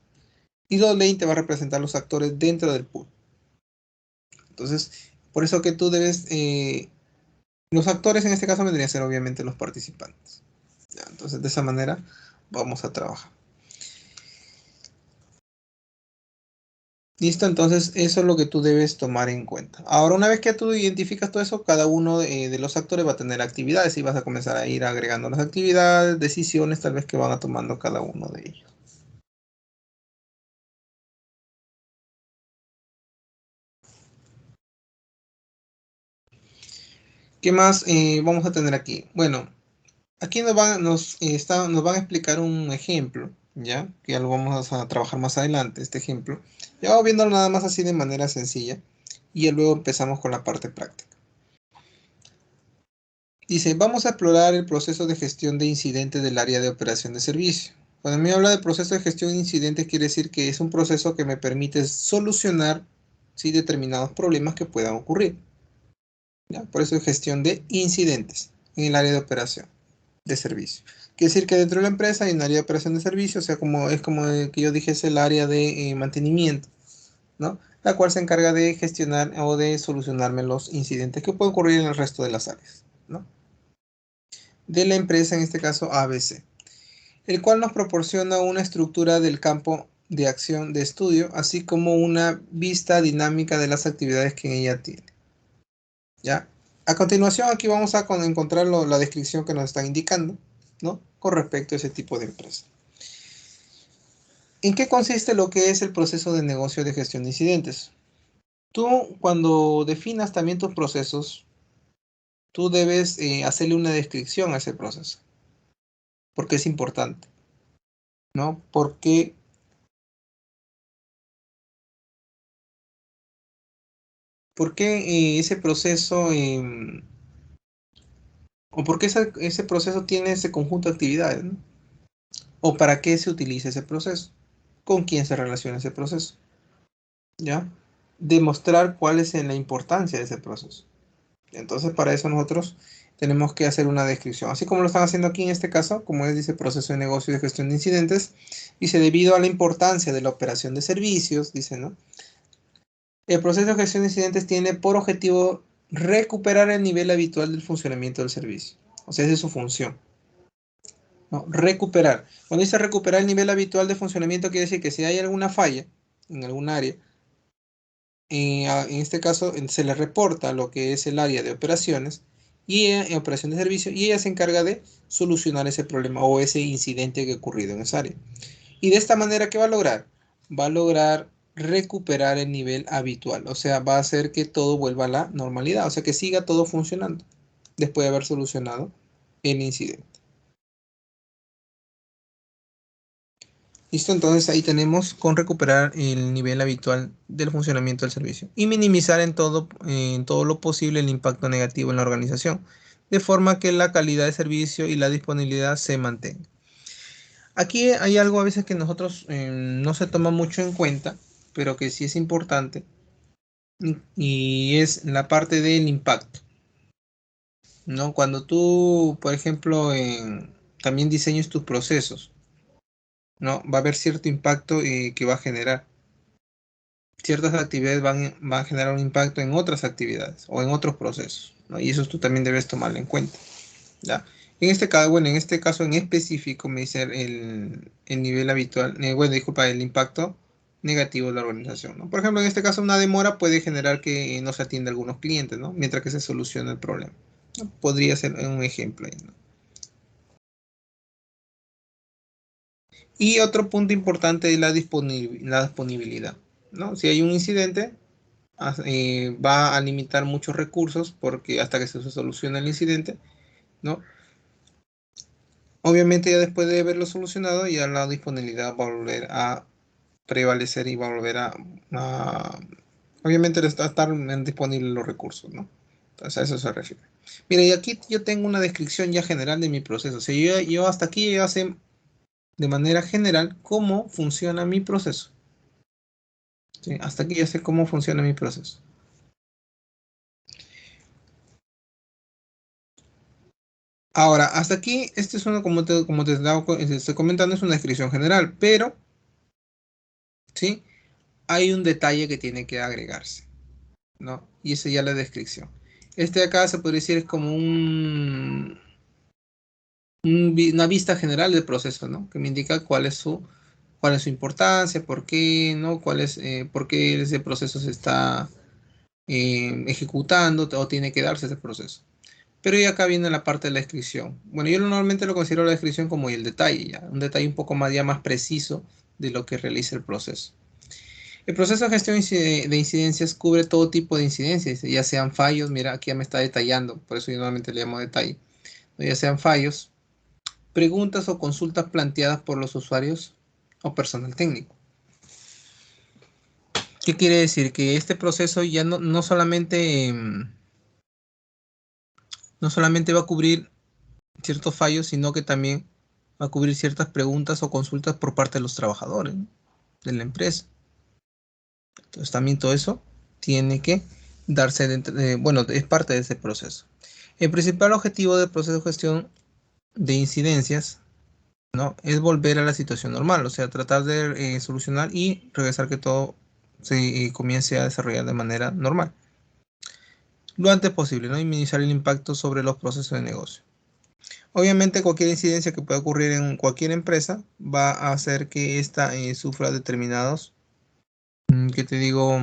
Y los lane te va a representar los actores dentro del pool. Entonces, por eso que tú debes, los actores en este caso vendrían a ser obviamente los participantes. ¿Ya? Entonces, de esa manera vamos a trabajar. Listo, entonces eso es lo que tú debes tomar en cuenta. Ahora, una vez que tú identificas todo eso, cada uno de los actores va a tener actividades y vas a comenzar a ir agregando las actividades, decisiones tal vez que van a tomando cada uno de ellos. ¿Qué más vamos a tener aquí? Bueno, aquí nos van a explicar un ejemplo, ¿ya? Que ya lo vamos a trabajar más adelante, este ejemplo. Ya vamos viendo nada más así de manera sencilla y ya luego empezamos con la parte práctica. Dice, vamos a explorar el proceso de gestión de incidentes del área de operación de servicio. Cuando me habla de proceso de gestión de incidentes, quiere decir que es un proceso que me permite solucionar, ¿sí?, determinados problemas que puedan ocurrir. ¿Ya? Por eso es gestión de incidentes en el área de operación de servicio. Quiere decir que dentro de la empresa hay un área de operación de servicio, o sea, es como que yo dije, es el área de mantenimiento, ¿no? La cual se encarga de gestionar o de solucionarme los incidentes que pueden ocurrir en el resto de las áreas, ¿no? De la empresa, en este caso ABC, el cual nos proporciona una estructura del campo de acción de estudio, así como una vista dinámica de las actividades que ella tiene. ¿Ya? A continuación, aquí vamos a encontrar la descripción que nos están indicando, ¿no?, con respecto a ese tipo de empresa. ¿En qué consiste lo que es el proceso de negocio de gestión de incidentes? Tú, cuando definas también tus procesos, tú debes hacerle una descripción a ese proceso, porque es importante, ¿no? Porque ese proceso, o por qué ese proceso tiene ese conjunto de actividades, ¿no? O para qué se utiliza ese proceso, con quién se relaciona ese proceso, ¿ya? Demostrar cuál es la importancia de ese proceso. Entonces, para eso nosotros tenemos que hacer una descripción. Así como lo están haciendo aquí en este caso, como es, dice proceso de negocio y de gestión de incidentes, dice debido a la importancia de la operación de servicios, dice, ¿no? El proceso de gestión de incidentes tiene por objetivo recuperar el nivel habitual del funcionamiento del servicio. O sea, esa es su función, ¿no? Recuperar. Cuando dice recuperar el nivel habitual de funcionamiento, quiere decir que si hay alguna falla en algún área, en este caso se le reporta lo que es el área de operaciones y en operación de servicio, y ella se encarga de solucionar ese problema o ese incidente que ha ocurrido en esa área. Y de esta manera, ¿qué va a lograr? Va a lograr recuperar el nivel habitual, o sea, va a hacer que todo vuelva a la normalidad, o sea, que siga todo funcionando después de haber solucionado el incidente. Listo, entonces ahí tenemos con recuperar el nivel habitual del funcionamiento del servicio y minimizar en todo lo posible el impacto negativo en la organización, de forma que la calidad de servicio y la disponibilidad se mantenga. Aquí hay algo a veces que nosotros no se toma mucho en cuenta, pero que sí es importante, y es la parte del impacto, ¿no? Cuando tú, por ejemplo, también diseñas tus procesos, ¿no? Va a haber cierto impacto que va a generar. Ciertas actividades van a generar un impacto en otras actividades o en otros procesos, ¿no? Y eso tú también debes tomarlo en cuenta, ¿ya? En este caso, bueno, en este caso en específico me dice el nivel habitual, bueno, disculpa, el impacto negativo de la organización, ¿no? Por ejemplo, en este caso una demora puede generar que no se atienda a algunos clientes, ¿no? Mientras que se soluciona el problema, ¿no? Podría ser un ejemplo ahí, ¿no? Y otro punto importante es la disponibilidad, ¿no? Si hay un incidente, va a limitar muchos recursos porque hasta que se solucione el incidente, ¿no? Obviamente ya después de haberlo solucionado, ya la disponibilidad va a volver a prevalecer y va a volver a- obviamente está estar disponibles los recursos, ¿no? Entonces a eso se refiere. Mira, y aquí yo tengo una descripción ya general de mi proceso. O sea, yo hasta aquí ya sé de manera general cómo funciona mi proceso. ¿Sí? Hasta aquí ya sé cómo funciona mi proceso. Ahora, hasta aquí, este es uno, te estoy comentando, es una descripción general, pero, ¿sí? Hay un detalle que tiene que agregarse, ¿no? Y ese ya la descripción. Este de acá se podría decir es como una vista general del proceso, ¿no? Que me indica cuál es su importancia, por qué, ¿no? Por qué ese proceso se está ejecutando o tiene que darse ese proceso. Pero ya acá viene la parte de la descripción. Bueno, yo normalmente lo considero la descripción como el detalle, ya, un detalle un poco más, ya más preciso de lo que realiza el proceso. El proceso de gestión de incidencias cubre todo tipo de incidencias, ya sean fallos, mira, aquí ya me está detallando, por eso yo normalmente le llamo detalle, ya sean fallos, preguntas o consultas planteadas por los usuarios o personal técnico. ¿Qué quiere decir? Que este proceso ya no solamente no solamente va a cubrir ciertos fallos, sino que también va a cubrir ciertas preguntas o consultas por parte de los trabajadores, ¿no?, de la empresa. Entonces también todo eso tiene que darse bueno, es parte de ese proceso. El principal objetivo del proceso de gestión de incidencias, ¿no?, es volver a la situación normal, o sea, tratar de solucionar y regresar que todo se comience a desarrollar de manera normal lo antes posible, ¿no?, y minimizar el impacto sobre los procesos de negocio. Obviamente cualquier incidencia que pueda ocurrir en cualquier empresa va a hacer que ésta sufra determinados, ¿qué te digo?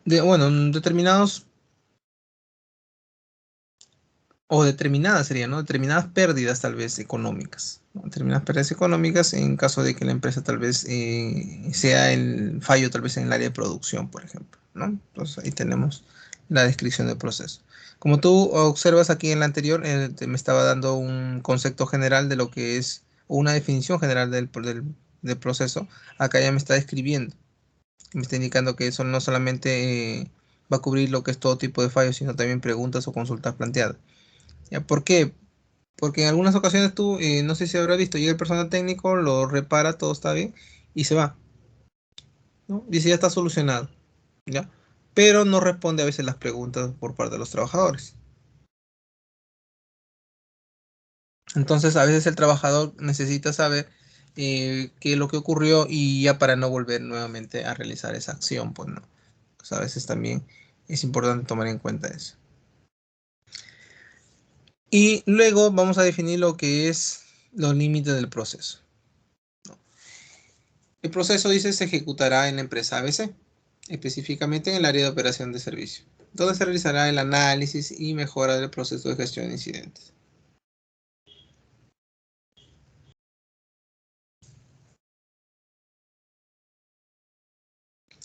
Bueno, determinados o determinadas serían, ¿no?, determinadas pérdidas tal vez económicas, ¿no?, determinadas pérdidas económicas en caso de que la empresa tal vez sea el fallo tal vez en el área de producción, por ejemplo, ¿no? Entonces ahí tenemos la descripción del proceso. Como tú observas aquí en la anterior, me estaba dando un concepto general de lo que es, o una definición general del proceso. Acá ya me está describiendo, me está indicando que eso no solamente va a cubrir lo que es todo tipo de fallos, sino también preguntas o consultas planteadas. ¿Ya? ¿Por qué? Porque en algunas ocasiones tú, no sé si habrás visto, llega el personal técnico, lo repara, todo está bien y se va, ¿no? Dice ya está solucionado, ¿ya? Pero no responde a veces las preguntas por parte de los trabajadores. Entonces a veces el trabajador necesita saber qué es lo que ocurrió y ya para no volver nuevamente a realizar esa acción, pues no. Pues a veces también es importante tomar en cuenta eso. Y luego vamos a definir lo que es los límites del proceso. El proceso, dice, se ejecutará en la empresa ABC, específicamente en el área de operación de servicio, donde se realizará el análisis y mejora del proceso de gestión de incidentes.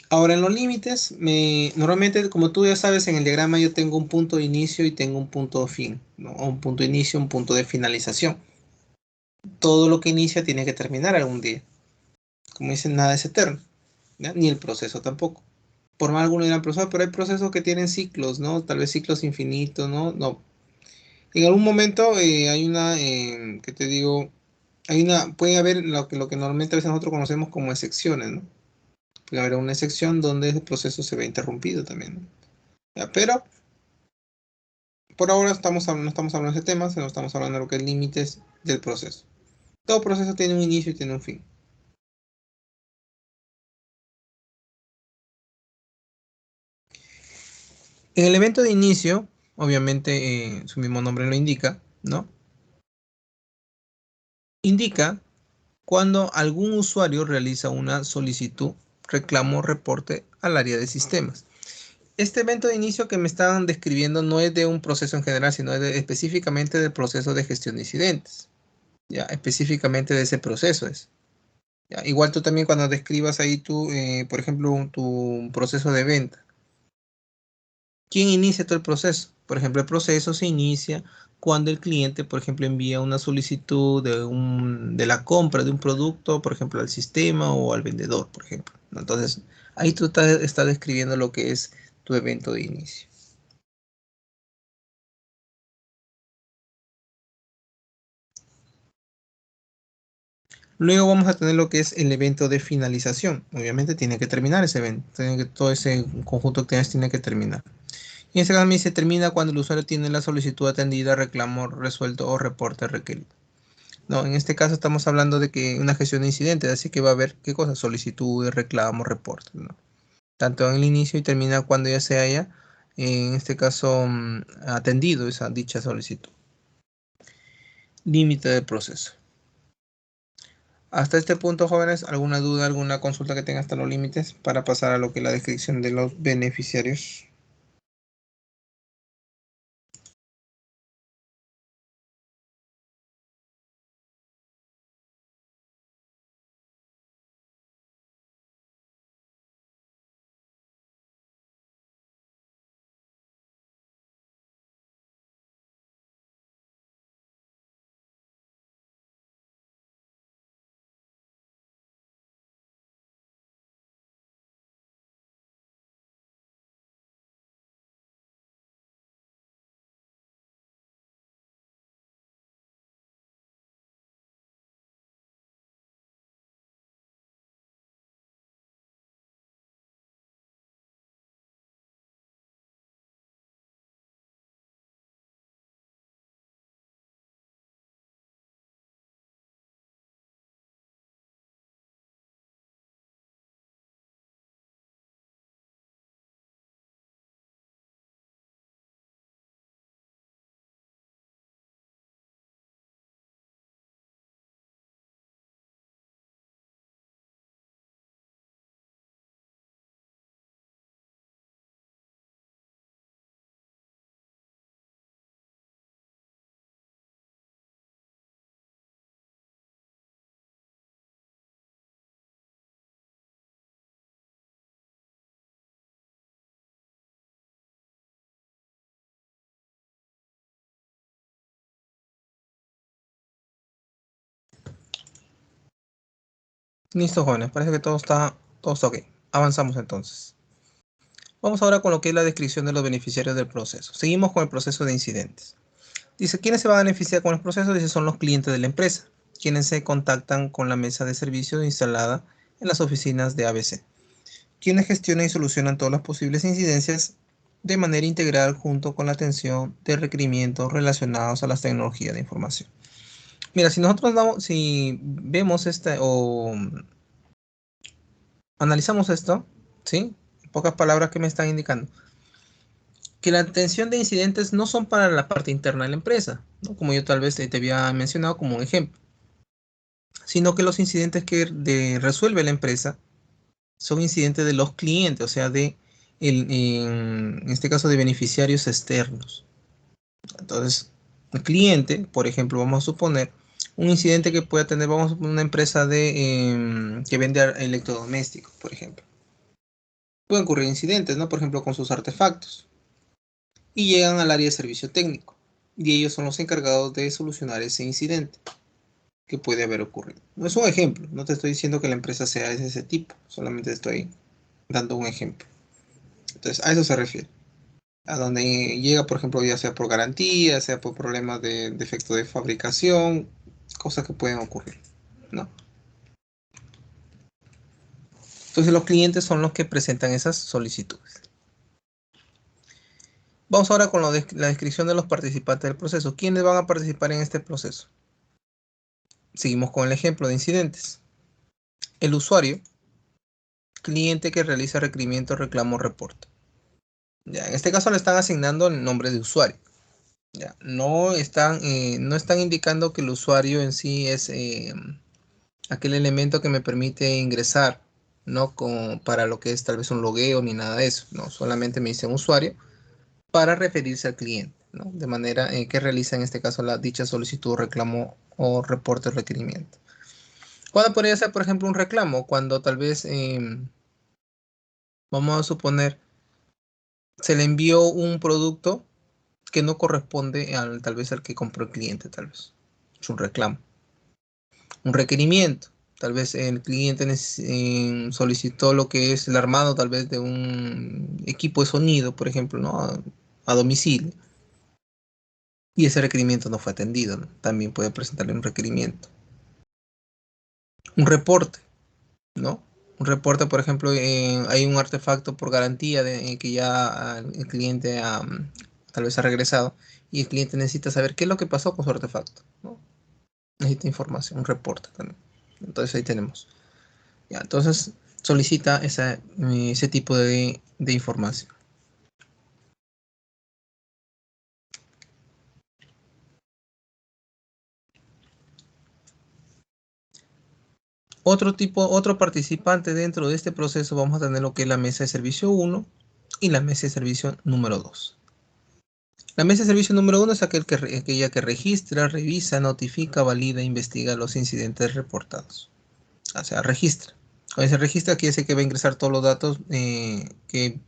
Ahora, en los límites, normalmente, como tú ya sabes, en el diagrama yo tengo un punto de inicio y tengo un punto de fin, ¿no? Un punto de inicio, un punto de finalización. Todo lo que inicia tiene que terminar algún día. Como dicen, nada es eterno, ¿ya? Ni el proceso tampoco. Por más alguno dirán, profesor, pero hay procesos que tienen ciclos, ¿no? Tal vez ciclos infinitos, ¿no? No. En algún momento hay una, ¿qué te digo? Puede haber lo que normalmente a veces nosotros conocemos como excepciones, ¿no? Puede haber una excepción donde el proceso se ve interrumpido también, ¿no? Ya, pero por ahora no estamos hablando de ese tema, sino estamos hablando de lo que es límites del proceso. Todo proceso tiene un inicio y tiene un fin. En el evento de inicio, obviamente su mismo nombre lo indica, ¿no? Indica cuando algún usuario realiza una solicitud, reclamo o reporte al área de sistemas. Este evento de inicio que me estaban describiendo no es de un proceso en general, sino específicamente del proceso de gestión de incidentes. Ya, específicamente de ese proceso es. Ya, igual tú también cuando describas ahí por ejemplo, tu proceso de venta. ¿Quién inicia todo el proceso? Por ejemplo, el proceso se inicia cuando el cliente, por ejemplo, envía una solicitud de la compra de un producto, por ejemplo, al sistema o al vendedor, por ejemplo, ¿no? Entonces, ahí tú estás describiendo lo que es tu evento de inicio. Luego vamos a tener lo que es el evento de finalización. Obviamente tiene que terminar ese evento, todo ese conjunto de actividades tiene que terminar. Y en este caso me dice termina cuando el usuario tiene la solicitud atendida, reclamo resuelto o reporte requerido. No, en este caso estamos hablando de que una gestión de incidentes, así que va a haber, ¿qué cosas? Solicitudes, reclamos, reportes, ¿no? Tanto en el inicio y termina cuando ya se haya, en este caso, atendido esa dicha solicitud. Límite del proceso. Hasta este punto, jóvenes, ¿alguna duda, alguna consulta que tenga hasta los límites para pasar a lo que es la descripción de los beneficiarios? Listo, jóvenes. Parece que todo está ok. Avanzamos entonces. Vamos ahora con lo que es la descripción de los beneficiarios del proceso. Seguimos con el proceso de incidentes. Dice, ¿quiénes se van a beneficiar con el proceso? Dice, son los clientes de la empresa, quienes se contactan con la mesa de servicio instalada en las oficinas de ABC, quienes gestionan y solucionan todas las posibles incidencias de manera integral junto con la atención de requerimientos relacionados a las tecnologías de información. Mira, si vemos o analizamos esto, ¿sí? En pocas palabras, ¿qué me están indicando? Que la atención de incidentes no son para la parte interna de la empresa, ¿no? Como yo tal vez te había mencionado como un ejemplo, sino que los incidentes que resuelve la empresa son incidentes de los clientes, o sea, en este caso de beneficiarios externos. Entonces, el cliente, por ejemplo, vamos a suponer un incidente que pueda tener, vamos a suponer una empresa que vende electrodomésticos, por ejemplo. Pueden ocurrir incidentes, ¿no? Por ejemplo, con sus artefactos. Y llegan al área de servicio técnico. Y ellos son los encargados de solucionar ese incidente que puede haber ocurrido. No es un ejemplo, no te estoy diciendo que la empresa sea de ese tipo, solamente estoy dando un ejemplo. Entonces, a eso se refiere. A donde llega, por ejemplo, ya sea por garantía, sea por problemas de defecto de fabricación, cosas que pueden ocurrir, ¿no? Entonces, los clientes son los que presentan esas solicitudes. Vamos ahora con la descripción de los participantes del proceso. ¿Quiénes van a participar en este proceso? Seguimos con el ejemplo de incidentes. El usuario, cliente que realiza requerimiento, reclamo, reporte. Ya, en este caso le están asignando el nombre de usuario. Ya, no están indicando que el usuario en sí es aquel elemento que me permite ingresar, no para lo que es tal vez un logueo ni nada de eso. No, solamente me dice un usuario para referirse al cliente, ¿no? De manera que realiza en este caso la dicha solicitud, reclamo o reporte o requerimiento. ¿Cuándo podría ser, por ejemplo, un reclamo? Cuando tal vez, vamos a suponer, se le envió un producto que no corresponde tal vez al que compró el cliente, tal vez. Es un reclamo. Un requerimiento. Tal vez el cliente solicitó lo que es el armado tal vez de un equipo de sonido, por ejemplo, ¿no? A domicilio. Y ese requerimiento no fue atendido, ¿no? También puede presentarle un requerimiento. Un reporte, ¿no? Un reporte, por ejemplo, hay un artefacto por garantía que ya el cliente tal vez ha regresado y el cliente necesita saber qué es lo que pasó con su artefacto, ¿no? Necesita información, un reporte también. Entonces ahí tenemos. Ya, entonces solicita ese tipo de información. Otro participante dentro de este proceso vamos a tener lo que es la mesa de servicio 1 y la mesa de servicio número 2. La mesa de servicio número 1 es aquella que registra, revisa, notifica, valida, investiga los incidentes reportados. O sea, registra. Cuando se registra, quiere decir que va a ingresar todos los datos que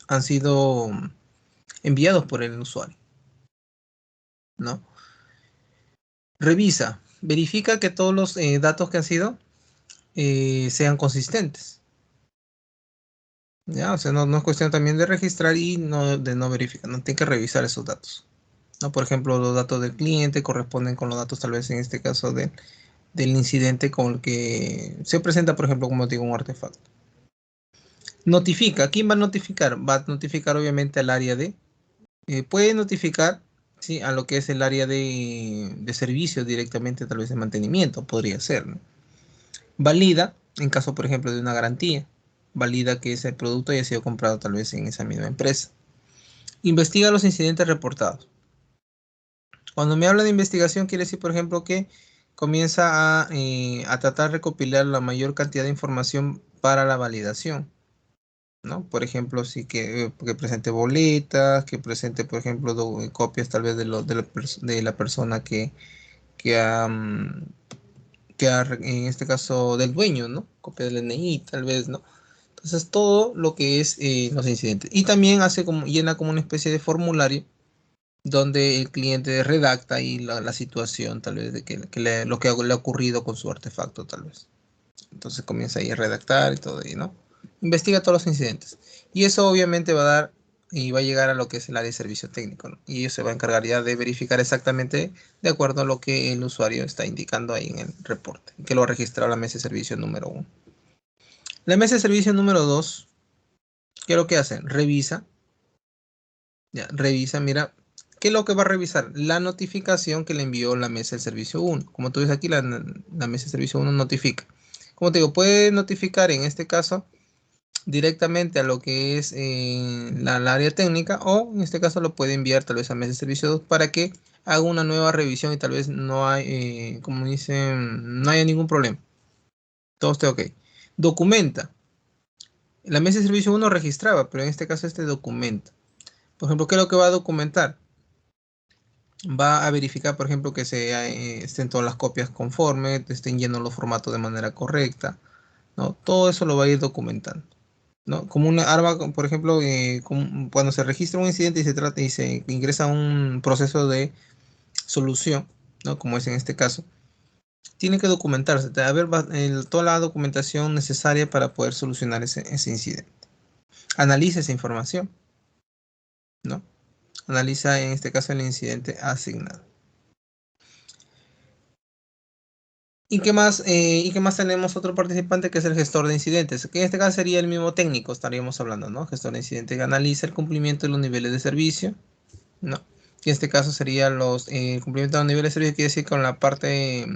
han sido enviados por el usuario, ¿no? Revisa, verifica que todos los datos que han sido sean consistentes. ¿Ya? O sea, no es cuestión también de registrar y de no verificar, no tiene que revisar esos datos. ¿No? Por ejemplo, los datos del cliente corresponden con los datos, tal vez en este caso, del incidente con el que se presenta, por ejemplo, como digo, un artefacto. Notifica. ¿Quién va a notificar? Va a notificar obviamente al área puede notificar, ¿sí? A lo que es el área de servicio directamente, tal vez de mantenimiento, podría ser, ¿no? Valida, en caso, por ejemplo, de una garantía. Valida que ese producto haya sido comprado tal vez en esa misma empresa. Investiga los incidentes reportados. Cuando me habla de investigación, quiere decir, por ejemplo, que comienza a tratar de recopilar la mayor cantidad de información para la validación, ¿no? Por ejemplo, sí que presente boletas, que presente, por ejemplo, copias tal vez de la persona que ha, en este caso, del dueño, ¿no? Copia del DNI, tal vez, ¿no? Entonces, todo lo que es los incidentes. Y también llena como una especie de formulario donde el cliente redacta ahí la situación, tal vez, de lo que le ha ocurrido con su artefacto, tal vez. Entonces comienza ahí a redactar y todo ahí, ¿no? Investiga todos los incidentes. Y eso obviamente va a dar y va a llegar a lo que es el área de servicio técnico, ¿no? Y ellos se va a encargar ya de verificar exactamente de acuerdo a lo que el usuario está indicando ahí en el reporte, que lo ha registrado la mesa de servicio número 1. La mesa de servicio número 2, ¿qué es lo que hace? Revisa, ya, revisa, mira, ¿qué es lo que va a revisar? La notificación que le envió la mesa de servicio 1. Como tú ves aquí, la mesa de servicio 1 notifica. Como te digo, puede notificar en este caso directamente a lo que es la área técnica, o en este caso lo puede enviar tal vez a mesa de servicio 2 para que haga una nueva revisión y tal vez no hay, como dicen, no haya ningún problema. Todo esté ok. Documenta. La mesa de servicio 1 registraba, pero en este caso este documenta. Por ejemplo, ¿qué es lo que va a documentar? Va a verificar, por ejemplo, que estén todas las copias conforme, estén llenos los formatos de manera correcta, ¿no? Todo eso lo va a ir documentando, ¿no? Como una arma, por ejemplo, cuando se registra un incidente y se trata y se ingresa a un proceso de solución, ¿no? Como es en este caso, tiene que documentarse, a ver toda la documentación necesaria para poder solucionar ese incidente. Analiza esa información, ¿no? Analiza en este caso el incidente asignado. ¿Y qué más tenemos? Otro participante que es el gestor de incidentes, que en este caso sería el mismo técnico, estaríamos hablando, ¿no? Gestor de incidentes que analiza el cumplimiento de los niveles de servicio, ¿no? Y en este caso sería el cumplimiento de los niveles de servicio, quiere decir con la parte,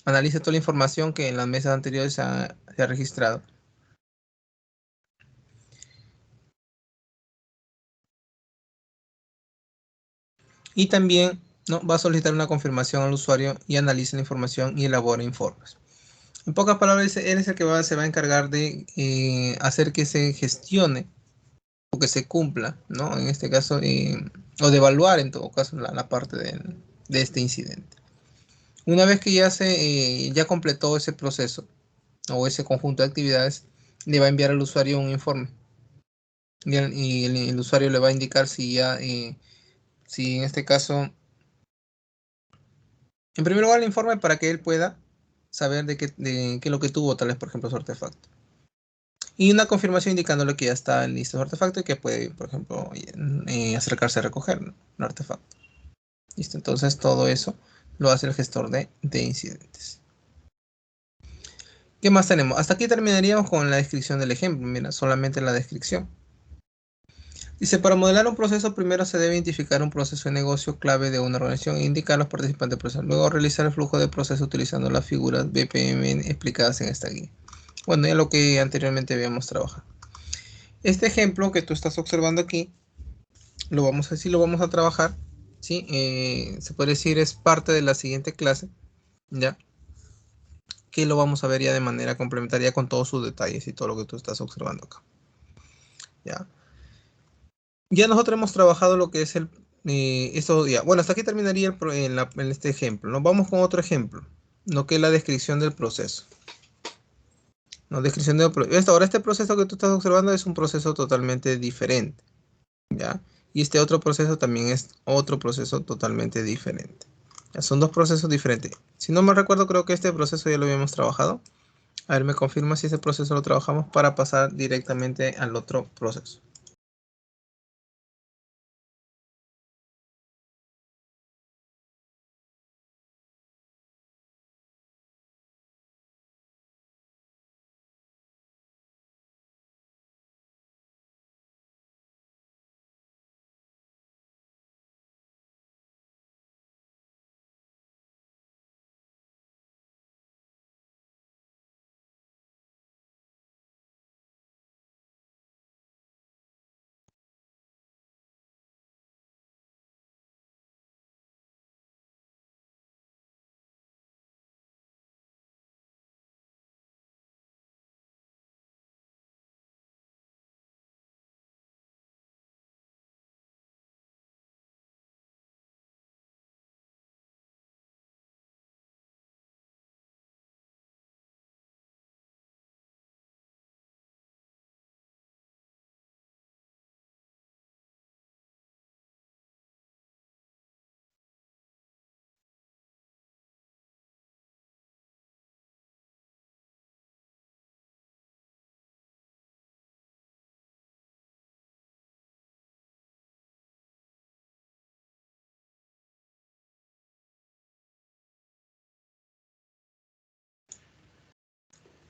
analiza toda la información que en las mesas anteriores se ha registrado. Y también, ¿no? Va a solicitar una confirmación al usuario y analiza la información y elabora informes. En pocas palabras, él es el que se va a encargar de hacer que se gestione o que se cumpla, ¿no? En este caso, o de evaluar en todo caso la parte de este incidente. Una vez que ya completó ese proceso o ese conjunto de actividades, le va a enviar al usuario un informe. Y el usuario le va a indicar si en este caso, en primer lugar, el informe para que él pueda saber de qué es lo que tuvo, tal vez, por ejemplo, su artefacto. Y una confirmación indicándole que ya está listo su artefacto y que puede, por ejemplo, acercarse a recoger, ¿no?, un artefacto. Listo, entonces todo eso lo hace el gestor de incidentes. ¿Qué más tenemos? Hasta aquí terminaríamos con la descripción del ejemplo. Mira, solamente la descripción. Dice, para modelar un proceso, primero se debe identificar un proceso de negocio clave de una organización e indicar a los participantes del proceso. Luego realizar el flujo de proceso utilizando las figuras BPM explicadas en esta guía. Bueno, ya lo que anteriormente habíamos trabajado. Este ejemplo que tú estás observando aquí, lo vamos a trabajar, ¿sí? Se puede decir es parte de la siguiente clase, ¿ya? Que lo vamos a ver ya de manera complementaria con todos sus detalles y todo lo que tú estás observando acá, ¿ya? Ya nosotros hemos trabajado lo que es esto ya. Bueno, hasta aquí terminaría en este ejemplo, ¿no? Vamos con otro ejemplo, lo que es la descripción del proceso. ¿No? Descripción del proceso. Ahora, este proceso que tú estás observando es un proceso totalmente diferente, ¿ya? Y este otro proceso también es otro proceso totalmente diferente. Ya, son dos procesos diferentes. Si no me recuerdo, creo que este proceso ya lo habíamos trabajado. A ver, me confirma si ese proceso lo trabajamos para pasar directamente al otro proceso.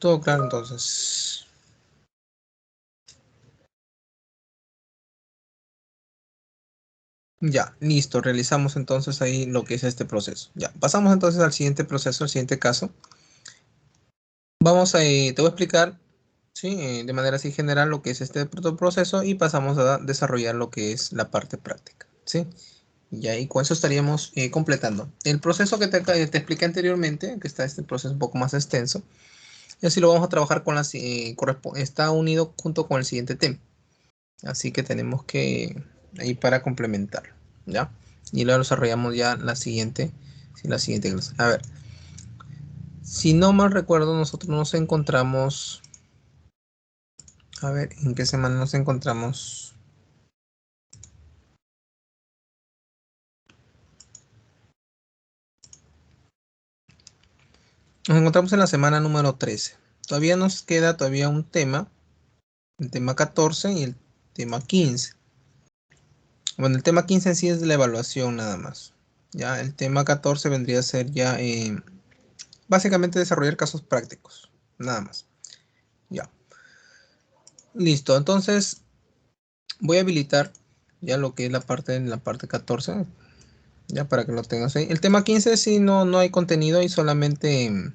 Todo claro entonces. Ya, listo. Realizamos entonces ahí lo que es este proceso. Ya, pasamos entonces al siguiente proceso, al siguiente caso. Vamos a, te voy a explicar, ¿sí? De manera así general lo que es este proceso y pasamos a desarrollar lo que es la parte práctica, ¿sí? Y ahí con eso estaríamos completando. El proceso que te expliqué anteriormente, que está este proceso un poco más extenso, y así lo vamos a trabajar con las, está unido junto con el siguiente tema. Así que tenemos que ahí para complementar, ¿ya? Y luego desarrollamos ya la siguiente, sí, la siguiente clase. A ver, si no mal recuerdo, nosotros nos encontramos, a ver, ¿en qué semana nos encontramos? Nos encontramos en la semana número 13. Todavía nos queda todavía un tema, el tema 14 y el tema 15. Bueno, el tema 15 en sí es de la evaluación nada más. Ya, el tema 14 vendría a ser ya básicamente desarrollar casos prácticos, nada más. Ya, listo. Entonces voy a habilitar ya lo que es la parte 14, ya para que lo tengas ahí. El tema 15 sí no hay contenido y solamente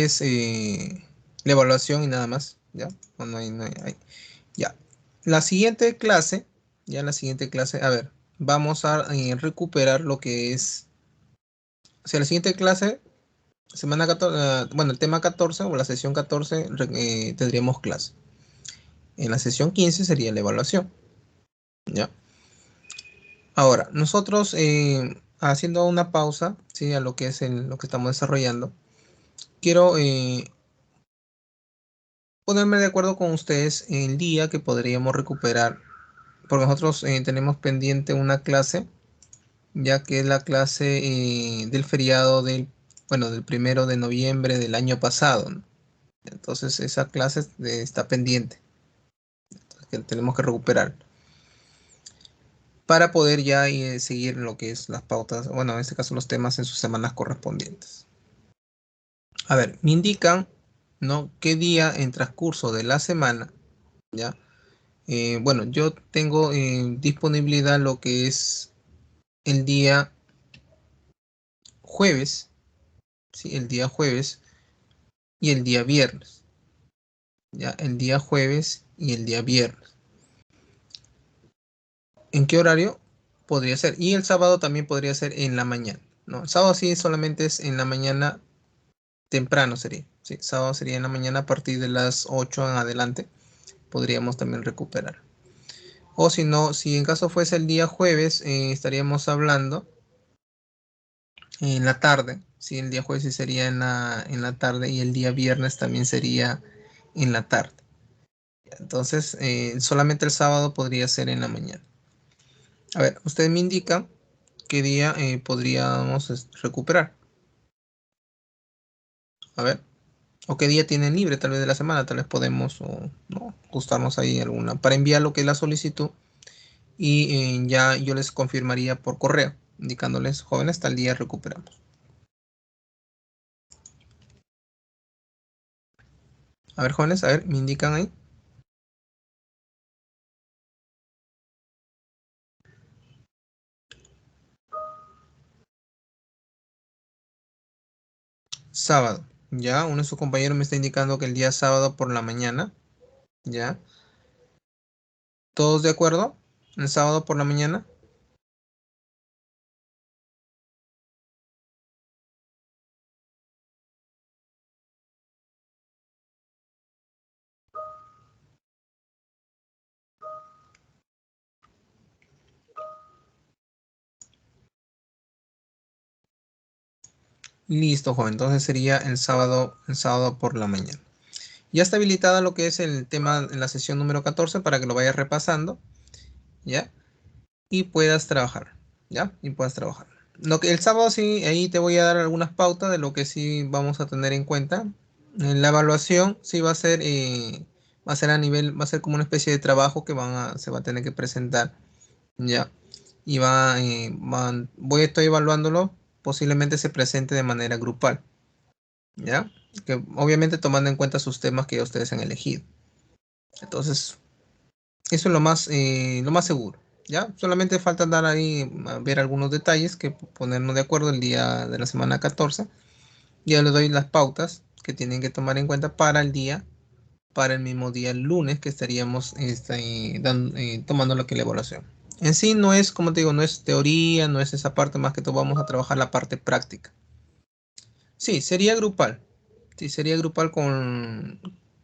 es la evaluación y nada más. Ya, no hay. Ya. La siguiente clase, a ver, vamos a recuperar lo que es, o sea, la siguiente clase, semana 14, bueno, el tema 14 o la sesión 14 tendríamos clase. En la sesión 15 sería la evaluación, ¿ya? Ahora, nosotros haciendo una pausa, ¿sí? A lo que es lo que estamos desarrollando, quiero ponerme de acuerdo con ustedes el día que podríamos recuperar, porque nosotros tenemos pendiente una clase, ya que es la clase del feriado bueno, del 1 de noviembre del año pasado, ¿no? Entonces esa clase está pendiente, que tenemos que recuperar para poder ya seguir lo que es las pautas, bueno, en este caso los temas en sus semanas correspondientes. A ver, me indican, ¿no? ¿Qué día en transcurso de la semana, ya? Bueno, yo tengo disponibilidad lo que es el día jueves, ¿sí? El día jueves y el día viernes, ¿ya? El día jueves y el día viernes. ¿En qué horario podría ser? Y el sábado también podría ser en la mañana, ¿no? El sábado sí solamente es en la mañana temprano sería, ¿sí? Sábado sería en la mañana a partir de las 8 en adelante, podríamos también recuperar. O si no, si en caso fuese el día jueves, estaríamos hablando en la tarde. Sí, el día jueves sí sería en la tarde y el día viernes también sería en la tarde. Entonces, solamente el sábado podría ser en la mañana. A ver, usted me indica qué día podríamos recuperar. A ver, o qué día tienen libre tal vez de la semana. Tal vez podemos no, ajustarnos ahí alguna para enviar lo que es la solicitud y ya yo les confirmaría por correo, indicándoles, jóvenes, tal día recuperamos. A ver, jóvenes, a ver, me indican ahí. Sábado, ya, uno de sus compañeros me está indicando que el día sábado por la mañana, ya. ¿Todos de acuerdo? El sábado por la mañana. Listo, joven. Entonces sería el sábado por la mañana. Ya está habilitada lo que es el tema en la sesión número 14 para que lo vayas repasando, ¿ya? Y puedas trabajar, ¿ya? Y puedas trabajar. Lo que el sábado sí, ahí te voy a dar algunas pautas de lo que sí vamos a tener en cuenta. En la evaluación sí va a ser a nivel, va a ser como una especie de trabajo que se va a tener que presentar, ¿ya? Y estoy evaluándolo, posiblemente se presente de manera grupal, ¿ya? Que obviamente tomando en cuenta sus temas que ustedes han elegido. Entonces, eso es lo más seguro, ¿ya? Solamente falta dar ahí, a ver algunos detalles que ponernos de acuerdo el día de la semana 14. Ya les doy las pautas que tienen que tomar en cuenta para el mismo día, el lunes, que estaríamos tomando lo que es la evaluación. En sí no es, como te digo, no es teoría, no es esa parte, más que todo vamos a trabajar la parte práctica. Sí, sería grupal. Sí, sería grupal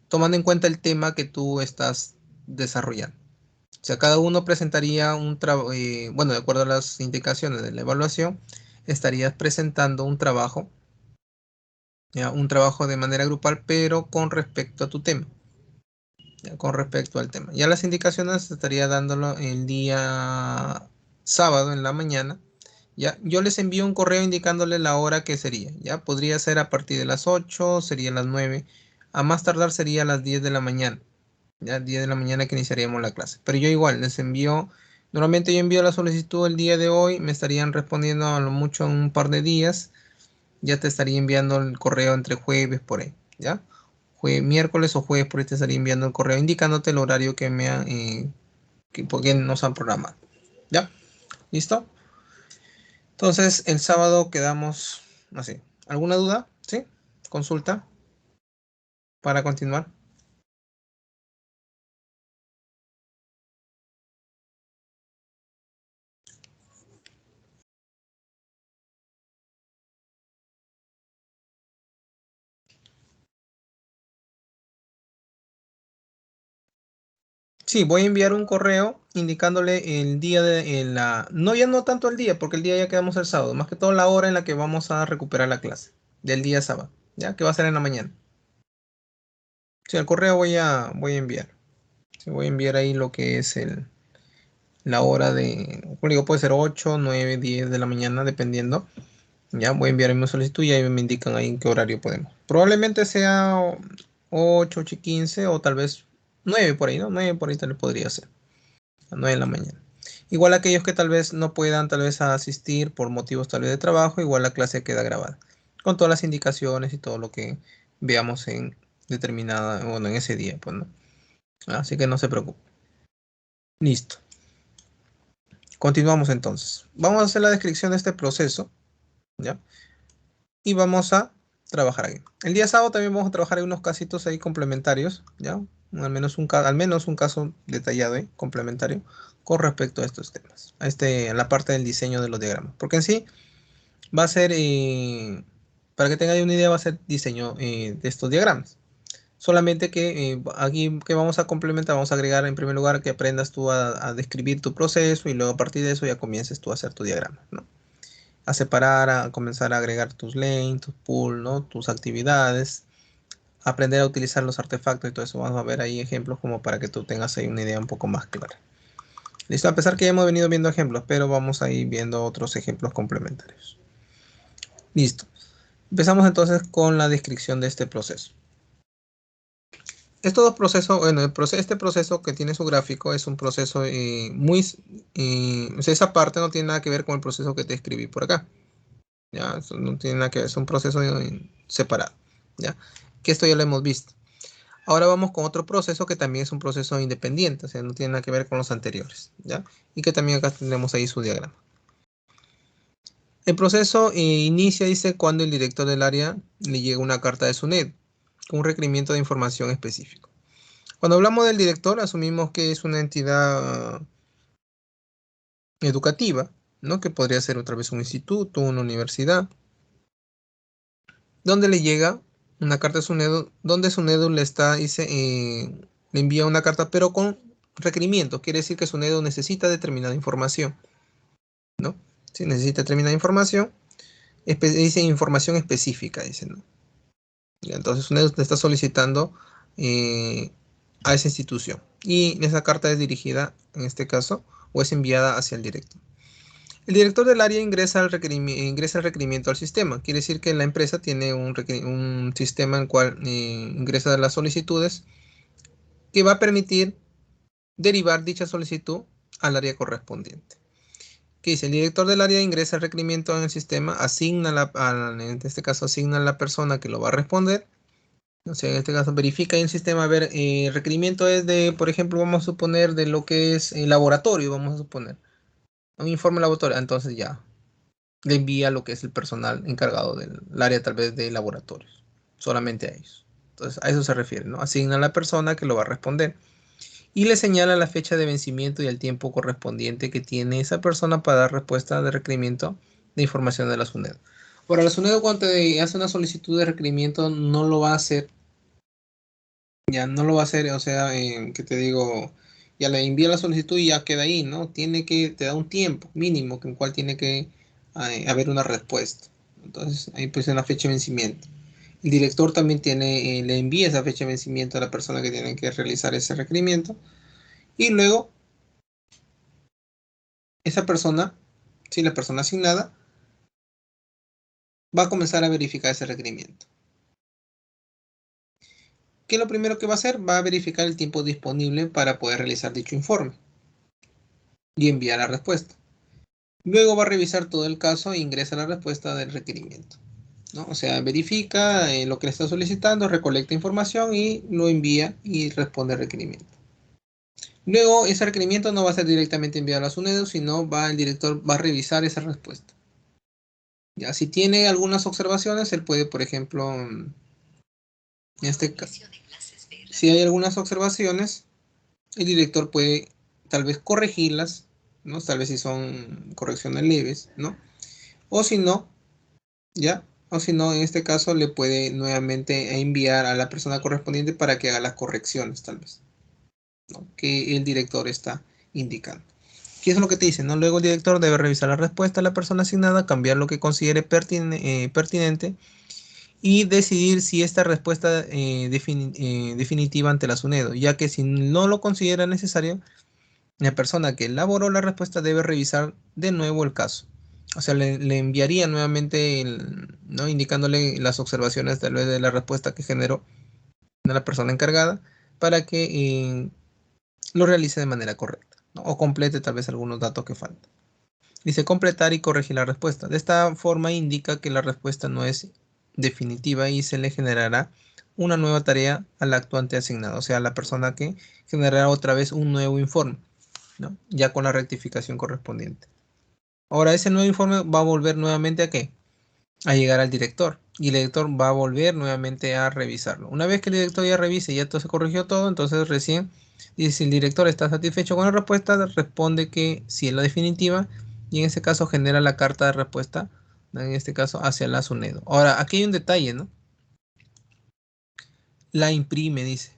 tomando en cuenta el tema que tú estás desarrollando. O sea, cada uno presentaría un trabajo, bueno, de acuerdo a las indicaciones de la evaluación, estarías presentando un trabajo, ¿ya? Un trabajo de manera grupal, pero con respecto a tu tema, ¿ya? Con respecto al tema. Ya las indicaciones estaría dándolo el día sábado en la mañana. Ya, yo les envío un correo indicándole la hora que sería. Ya, podría ser a partir de las 8, sería las 9. A más tardar sería a las 10 de la mañana. Ya 10 de la mañana que iniciaríamos la clase. Pero yo igual les envío, normalmente yo envío la solicitud el día de hoy, me estarían respondiendo a lo mucho en un par de días. Ya te estaría enviando el correo entre jueves por ahí, ¿ya? Miércoles o jueves por ahí te estaría enviando el correo indicándote el horario que porque nos han programado. ¿Ya? ¿Listo? Entonces, el sábado quedamos así. ¿Alguna duda? ¿Sí? ¿Consulta para continuar? Sí, voy a enviar un correo indicándole el día no, ya no tanto el día, porque el día ya quedamos el sábado, más que todo la hora en la que vamos a recuperar la clase del día sábado, ¿ya? Que va a ser en la mañana. Sí, el correo voy a enviar. Sí, voy a enviar ahí lo que es la hora como digo, puede ser 8, 9, 10 de la mañana, dependiendo. Ya voy a enviar mi solicitud y ahí me indican ahí en qué horario podemos. Probablemente sea 8, 8 y 15 o tal vez 9 por ahí, ¿no? 9 por ahí tal vez podría ser. A 9 de la mañana. Igual aquellos que tal vez no puedan tal vez asistir por motivos tal vez de trabajo, igual la clase queda grabada. Con todas las indicaciones y todo lo que veamos en determinada, bueno, en ese día, pues, ¿no? Así que no se preocupe. Listo. Continuamos entonces. Vamos a hacer la descripción de este proceso, ¿ya? Y vamos a trabajar ahí. El día sábado también vamos a trabajar en unos casitos ahí complementarios, ¿ya? Al menos un caso detallado, complementario, con respecto a estos temas, a la parte del diseño de los diagramas. Porque en sí va a ser, para que tengan una idea, va a ser diseño de estos diagramas. Solamente que aquí que vamos a complementar, vamos a agregar en primer lugar que aprendas tú a describir tu proceso y luego a partir de eso ya comiences tú a hacer tu diagrama, ¿no? A separar, a comenzar a agregar tus lanes, tus pool, ¿no? Tus actividades, aprender a utilizar los artefactos y todo eso. Vamos a ver ahí ejemplos como para que tú tengas ahí una idea un poco más clara. Listo, a pesar que ya hemos venido viendo ejemplos, pero vamos a ir viendo otros ejemplos complementarios. Listo. Empezamos entonces con la descripción de este proceso. Estos dos procesos, bueno, este proceso que tiene su gráfico es un proceso o sea, esa parte no tiene nada que ver con el proceso que te escribí por acá. Ya, eso no tiene nada que ver, es un proceso separado. Ya, que esto ya lo hemos visto. Ahora vamos con otro proceso que también es un proceso independiente, o sea, no tiene nada que ver con los anteriores. Ya, y que también acá tenemos ahí su diagrama. El proceso inicia, dice, cuando el director del área le llega una carta de SUNED con un requerimiento de información específico. Cuando hablamos del director, asumimos que es una entidad educativa, ¿no? Que podría ser otra vez un instituto, una universidad, donde le llega una carta de SUNEDU, donde SUNEDU le envía una carta, pero con requerimientos. Quiere decir que SUNEDU necesita determinada información, ¿no? Si necesita determinada información, dice información específica, dice, ¿no? Y entonces SUNEDU te está solicitando eh, a esa institución. Y esa carta es dirigida, en este caso, o es enviada hacia el director. El director del área ingresa el requerimiento al sistema. Quiere decir que la empresa tiene un sistema en el cual ingresa las solicitudes que va a permitir derivar dicha solicitud al área correspondiente. ¿Qué dice? El director del área ingresa el requerimiento en el sistema, asigna en este caso asigna a la persona que lo va a responder. O sea, en este caso verifica en el sistema, a ver, el requerimiento es de, por ejemplo, vamos a suponer de lo que es el laboratorio, vamos a suponer, un informe laboratorio, entonces ya le envía lo que es el personal encargado del área tal vez de laboratorios, solamente a ellos. Entonces, a eso se refiere, ¿no? Asigna a la persona que lo va a responder y le señala la fecha de vencimiento y el tiempo correspondiente que tiene esa persona para dar respuesta de requerimiento de información de la SUNEDO. Ahora, la SUNEDO cuando te hace una solicitud de requerimiento no lo va a hacer, ya no lo va a hacer, o sea, que te digo, ya le envía la solicitud y ya queda ahí, ¿no? Te da un tiempo mínimo en el cual tiene que haber una respuesta. Entonces, ahí pues en la fecha de vencimiento. El director también le envía esa fecha de vencimiento a la persona que tiene que realizar ese requerimiento. Y luego, esa persona, si la persona asignada, va a comenzar a verificar ese requerimiento. ¿Qué es lo primero que va a hacer? Va a verificar el tiempo disponible para poder realizar dicho informe y enviar la respuesta. Luego va a revisar todo el caso e ingresa la respuesta del requerimiento, ¿no? O sea, verifica lo que le está solicitando, recolecta información y lo envía y responde al requerimiento. Luego, ese requerimiento no va a ser directamente enviado a la SUNEDO, sino el director va a revisar esa respuesta. Ya, si tiene algunas observaciones, él puede, por ejemplo, en este caso, si hay algunas observaciones, el director puede tal vez corregirlas, ¿no? Tal vez si son correcciones leves, ¿no? O si no, ¿ya? O si no, en este caso le puede nuevamente enviar a la persona correspondiente para que haga las correcciones, tal vez, ¿no? Que el director está indicando. ¿Qué es lo que te dice? ¿No? Luego el director debe revisar la respuesta a la persona asignada, cambiar lo que considere pertinente y decidir si esta respuesta definitiva ante la SUNEDO, ya que si no lo considera necesario, la persona que elaboró la respuesta debe revisar de nuevo el caso. O sea, le enviaría nuevamente, ¿no? Indicándole las observaciones tal vez de la respuesta que generó de la persona encargada para que lo realice de manera correcta, ¿no? O complete tal vez algunos datos que faltan. Dice completar y corregir la respuesta. De esta forma indica que la respuesta no es definitiva y se le generará una nueva tarea al actuante asignado, o sea, a la persona que generará otra vez un nuevo informe, ¿no? Ya con la rectificación correspondiente. Ahora ese nuevo informe va a volver nuevamente a ¿qué? A llegar al director y el director va a volver nuevamente a revisarlo. Una vez que el director ya revise y ya todo se corrigió todo, entonces recién, y si el director está satisfecho con la respuesta, responde que sí es la definitiva y en ese caso genera la carta de respuesta, ¿no? En este caso hacia la SUNEDO. Ahora, aquí hay un detalle, ¿no? La imprime, dice.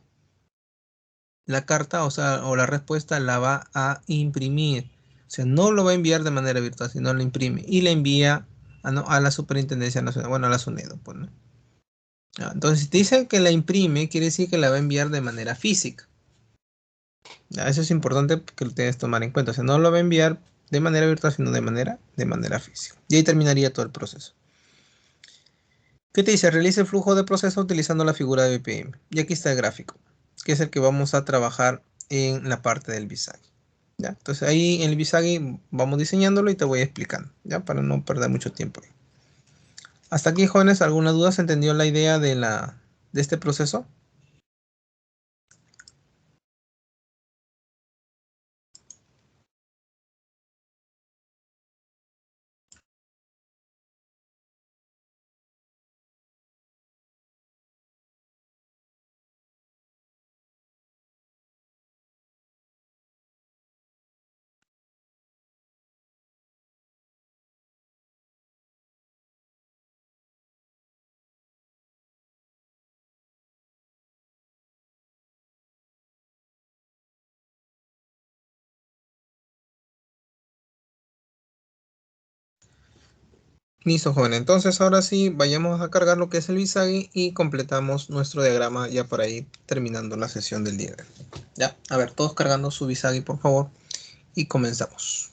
La carta, o sea, o la respuesta la va a imprimir. O sea, no lo va a enviar de manera virtual, sino lo imprime y la envía ¿no? a la Superintendencia Nacional, bueno, a la SUNEDO, pues, ¿no? Entonces, si te dicen que la imprime, quiere decir que la va a enviar de manera física. Eso es importante que lo tienes que tomar en cuenta. O sea, no lo va a enviar de manera virtual, sino de manera física. Y ahí terminaría todo el proceso. ¿Qué te dice? Realiza el flujo de proceso utilizando la figura de BPM. Y aquí está el gráfico, que es el que vamos a trabajar en la parte del Visagi. ¿Ya? Entonces ahí en el Visagi vamos diseñándolo y te voy explicando, ¿ya? Para no perder mucho tiempo. Hasta aquí, jóvenes, ¿alguna duda? ¿Se entendió la idea de este proceso? Listo, joven. Entonces, ahora sí, vayamos a cargar lo que es el Visagi y completamos nuestro diagrama ya para ir terminando la sesión del día. Ya, a ver, todos cargando su Visagi, por favor, y comenzamos.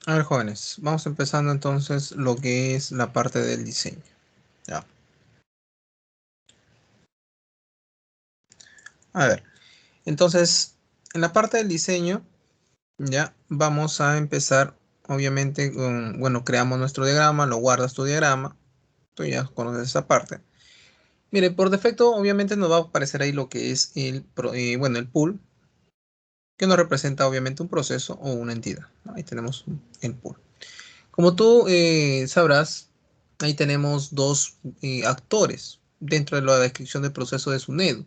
A ver, jóvenes, vamos empezando entonces lo que es la parte del diseño. Ya. A ver, entonces, en la parte del diseño, ya vamos a empezar, obviamente, con, bueno, creamos nuestro diagrama, lo guardas tu diagrama, tú ya conoces esa parte. Mire, por defecto, obviamente nos va a aparecer ahí lo que es bueno, el pool, que nos representa obviamente un proceso o una entidad, ¿no? Ahí tenemos el pool. Como tú sabrás, ahí tenemos dos actores dentro de la descripción del proceso de SUNEDU.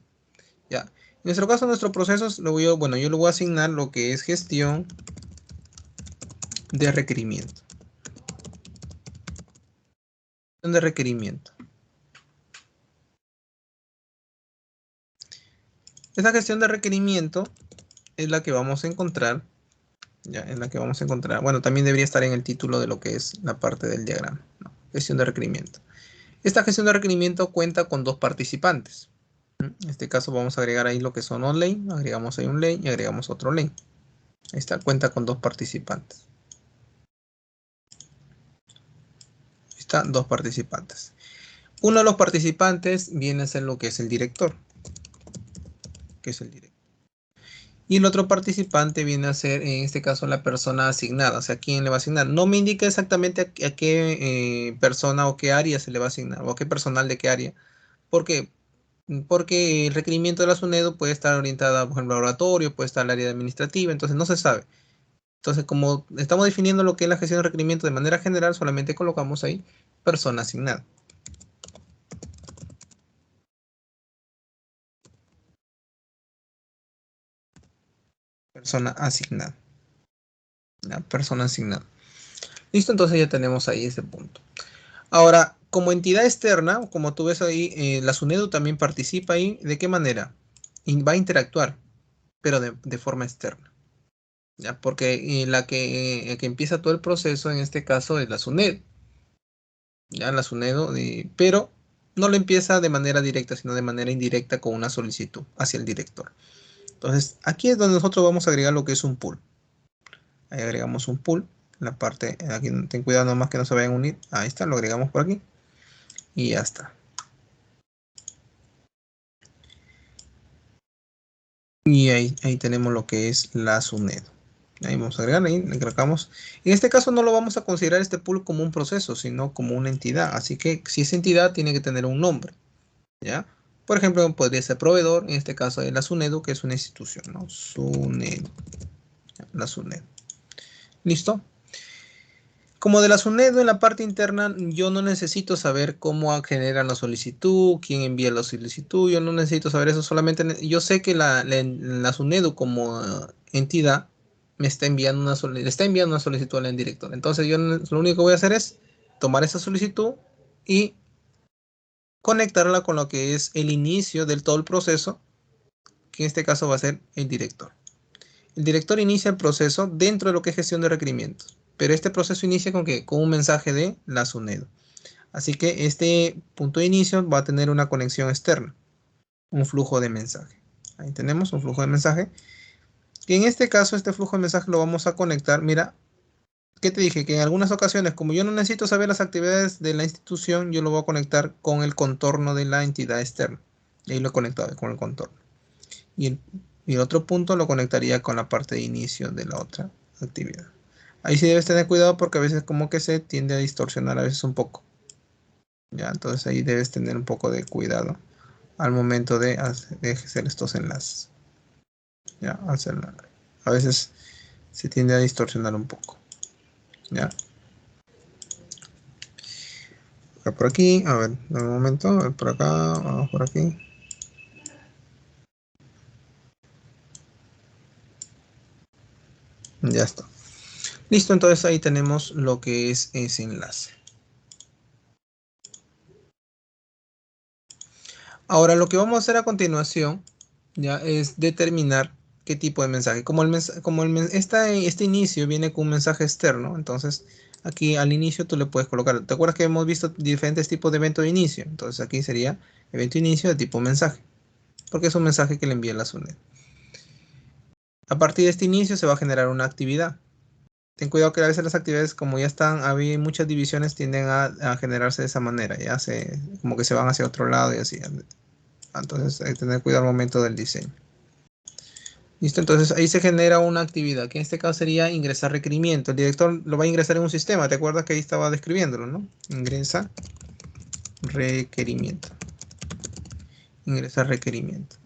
¿Ya? En nuestro caso, nuestros procesos, bueno, yo le voy a asignar lo que es gestión de requerimiento. Gestión de requerimiento. Esta gestión de requerimiento es la que vamos a encontrar, ya, en la que vamos a encontrar, bueno, también debería estar en el título de lo que es la parte del diagrama, ¿no? Gestión de requerimiento. Esta gestión de requerimiento cuenta con dos participantes. En este caso vamos a agregar ahí lo que son onLane, agregamos ahí un lane y agregamos otro lane. Ahí está, cuenta con dos participantes. Ahí están dos participantes. Uno de los participantes viene a ser lo que es el director, y el otro participante viene a ser, en este caso, la persona asignada, o sea, quién le va a asignar. No me indica exactamente a qué persona o qué área se le va a asignar, o a qué personal de qué área. ¿Por qué? Porque el requerimiento de la SUNEDU puede estar orientada, por ejemplo, al laboratorio, puede estar al área administrativa, entonces no se sabe. Entonces, como estamos definiendo lo que es la gestión de requerimiento de manera general, solamente colocamos ahí persona asignada. Persona asignada. ¿Ya? Persona asignada. Listo, entonces ya tenemos ahí ese punto. Ahora, como entidad externa, como tú ves ahí, la SUNEDU también participa ahí. ¿De qué manera? Va a interactuar, pero de forma externa. ¿Ya? Porque que empieza todo el proceso en este caso es la SUNEDU. Ya la SUNEDU, pero no lo empieza de manera directa, sino de manera indirecta con una solicitud hacia el director. Entonces, aquí es donde nosotros vamos a agregar lo que es un pool. Ahí agregamos un pool. La parte, aquí ten cuidado nomás que no se vayan a unir. Ahí está, lo agregamos por aquí. Y ya está. Y ahí tenemos lo que es la SUNEDU. Ahí vamos a agregar, ahí le colocamos. En este caso no lo vamos a considerar este pool como un proceso, sino como una entidad. Así que si es entidad, tiene que tener un nombre. ¿Ya? Por ejemplo, podría ser proveedor, en este caso es la SUNEDU, que es una institución, ¿no? SUNEDU. La SUNEDU. ¿Listo? Como de la SUNEDU en la parte interna, yo no necesito saber cómo generan la solicitud, quién envía la solicitud, yo no necesito saber eso, solamente yo sé que la SUNEDU como entidad me está enviando le está enviando una solicitud al director. Entonces yo lo único que voy a hacer es tomar esa solicitud y conectarla con lo que es el inicio del todo el proceso, que en este caso va a ser el director. El director inicia el proceso dentro de lo que es gestión de requerimientos, pero este proceso inicia con un mensaje de la SUNEDU. Así que este punto de inicio va a tener una conexión externa, un flujo de mensaje. Ahí tenemos un flujo de mensaje. Y en este caso, este flujo de mensaje lo vamos a conectar. Mira, ¿qué te dije? Que en algunas ocasiones, como yo no necesito saber las actividades de la institución, yo lo voy a conectar con el contorno de la entidad externa. Y ahí lo he conectado con el contorno. Y el otro punto lo conectaría con la parte de inicio de la otra actividad. Ahí sí debes tener cuidado porque a veces como que se tiende a distorsionar a veces un poco. ¿Ya? Entonces ahí debes tener un poco de cuidado al momento de hacer estos enlaces. ¿Ya? A veces se tiende a distorsionar un poco. ¿Ya? Por aquí, a ver, un momento, a ver, por acá, vamos por aquí. Ya está. Listo, entonces ahí tenemos lo que es ese enlace. Ahora lo que vamos a hacer a continuación ya es determinar qué tipo de mensaje. Como este inicio viene con un mensaje externo, entonces aquí al inicio tú le puedes colocar. ¿Te acuerdas que hemos visto diferentes tipos de evento de inicio? Entonces aquí sería evento de inicio de tipo mensaje, porque es un mensaje que le envía la SUNED. A partir de este inicio se va a generar una actividad. ten cuidado que a veces las actividades, como ya están, había muchas divisiones, tienden a generarse de esa manera, ya como que se van hacia otro lado y así. Entonces hay que tener cuidado al momento del diseño. Listo, entonces ahí se genera una actividad, que en este caso sería ingresar requerimiento. El director lo va a ingresar en un sistema, ¿te acuerdas que ahí estaba describiéndolo, no? Ingresa requerimiento. Ingresa requerimiento.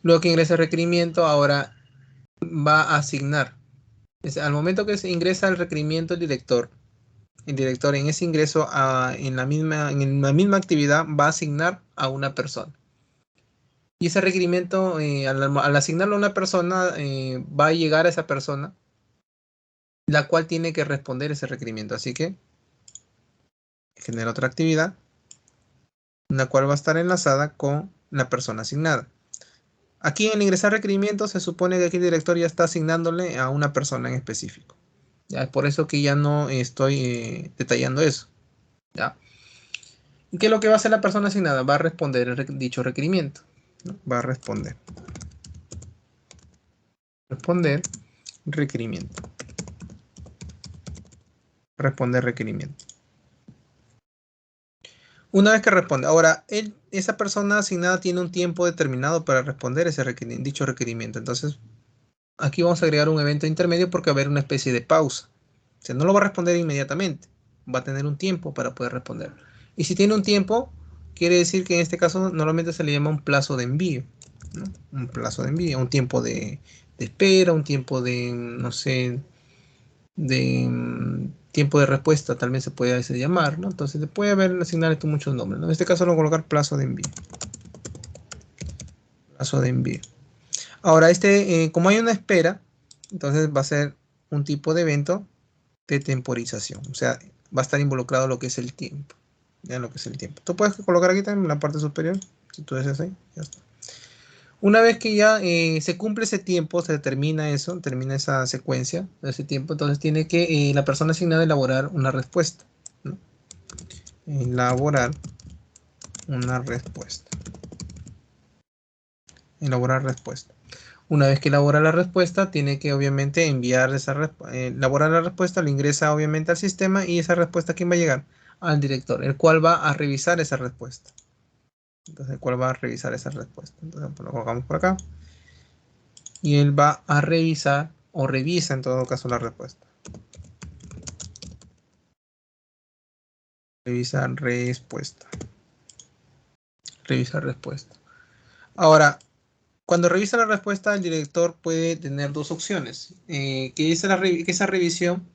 Luego que ingresa requerimiento, ahora va a asignar. Al momento que se ingresa el requerimiento el director en ese ingreso en la misma actividad va a asignar a una persona. Y ese requerimiento, al asignarlo a una persona, va a llegar a esa persona, la cual tiene que responder ese requerimiento. Así que genera otra actividad, la cual va a estar enlazada con la persona asignada. Aquí en el ingresar requerimiento se supone que aquí el director ya está asignándole a una persona en específico. Ya es por eso que ya no estoy detallando eso. ¿Ya? ¿Y qué es lo que va a hacer la persona asignada? Va a responder dicho requerimiento, ¿no? Va a responder. Responder requerimiento. Responder requerimiento. Una vez que responde, ahora esa persona asignada tiene un tiempo determinado para responder dicho requerimiento. Entonces, aquí vamos a agregar un evento intermedio porque va a haber una especie de pausa. O sea, no lo va a responder inmediatamente. Va a tener un tiempo para poder responder. Y si tiene un tiempo, quiere decir que en este caso normalmente se le llama un plazo de envío, ¿no? Un plazo de envío, un tiempo de espera, un tiempo de, no sé, de tiempo de respuesta, tal vez se puede a veces llamar, ¿no? Entonces puede haber asignarle muchos nombres, ¿no? En este caso lo voy a colocar plazo de envío. Plazo de envío. Ahora, como hay una espera, entonces va a ser un tipo de evento de temporización. O sea, va a estar involucrado lo que es el tiempo. Ya lo que es el tiempo. Tú puedes colocar aquí también en la parte superior. Si tú deseas ahí, ya está. Una vez que ya se cumple ese tiempo, se determina eso, termina esa secuencia de ese tiempo, entonces tiene que la persona asignada elaborar una respuesta, ¿no? Elaborar una respuesta. Elaborar respuesta. Una vez que elabora la respuesta, tiene que obviamente enviar elaborar la respuesta, lo ingresa obviamente al sistema y esa respuesta, ¿a quién va a llegar? Al director, el cual va a revisar esa respuesta. Entonces, el cual va a revisar esa respuesta. Entonces, lo colocamos por acá. Y él va a revisar, o revisa en todo caso la respuesta. Revisa respuesta. Revisa respuesta. Ahora, cuando revisa la respuesta, el director puede tener dos opciones. Que esa revisión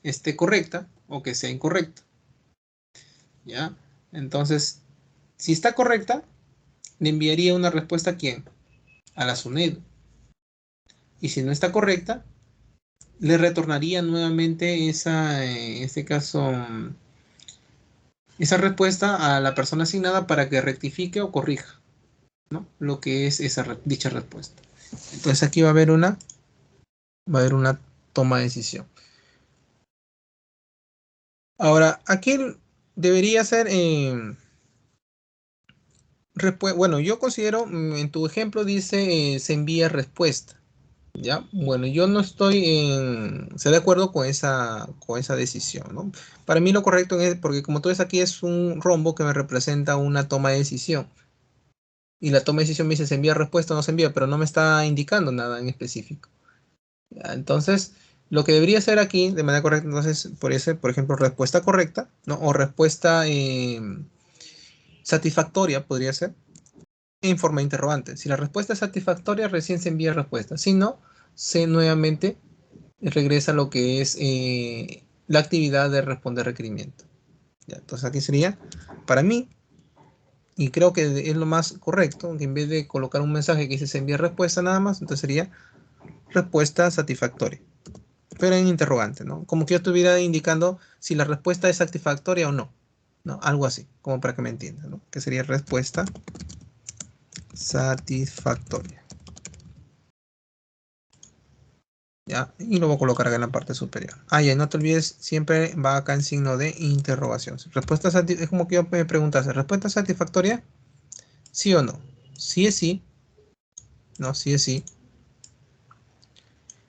esté correcta o que sea incorrecta. ¿Ya? Entonces, si está correcta, le enviaría una respuesta ¿a quién? A la SUNEDU. Y si no está correcta, le retornaría nuevamente en este caso, esa respuesta a la persona asignada para que rectifique o corrija, ¿no? Lo que es dicha respuesta. Entonces aquí va a haber una toma de decisión. Ahora, aquí debería ser, bueno, yo considero, en tu ejemplo dice, se envía respuesta, ¿ya? Bueno, yo no estoy de acuerdo con esa decisión, ¿no? Para mí lo correcto es, porque como tú ves aquí es un rombo que me representa una toma de decisión. Y la toma de decisión me dice, se envía respuesta o no se envía, pero no me está indicando nada en específico. ¿Ya? Entonces, lo que debería ser aquí, de manera correcta, entonces, por ejemplo, respuesta correcta, ¿no? O respuesta satisfactoria, podría ser, en forma interrogante. Si la respuesta es satisfactoria, recién se envía respuesta. Si no, se nuevamente regresa lo que es la actividad de responder requerimiento. ¿Ya? Entonces, aquí sería, para mí, y creo que es lo más correcto, que en vez de colocar un mensaje que dice se envía respuesta nada más, entonces sería respuesta satisfactoria, pero en interrogante, ¿no? Como que yo estuviera indicando si la respuesta es satisfactoria o no, ¿no? Algo así, como para que me entiendan, ¿no? Que sería respuesta satisfactoria. ¿Ya? Y lo voy a colocar acá en la parte superior. Ah, ya, no te olvides, siempre va acá en signo de interrogación. Respuesta es como que yo me preguntase, ¿respuesta satisfactoria? ¿Sí o no? Si es sí, no, si es sí.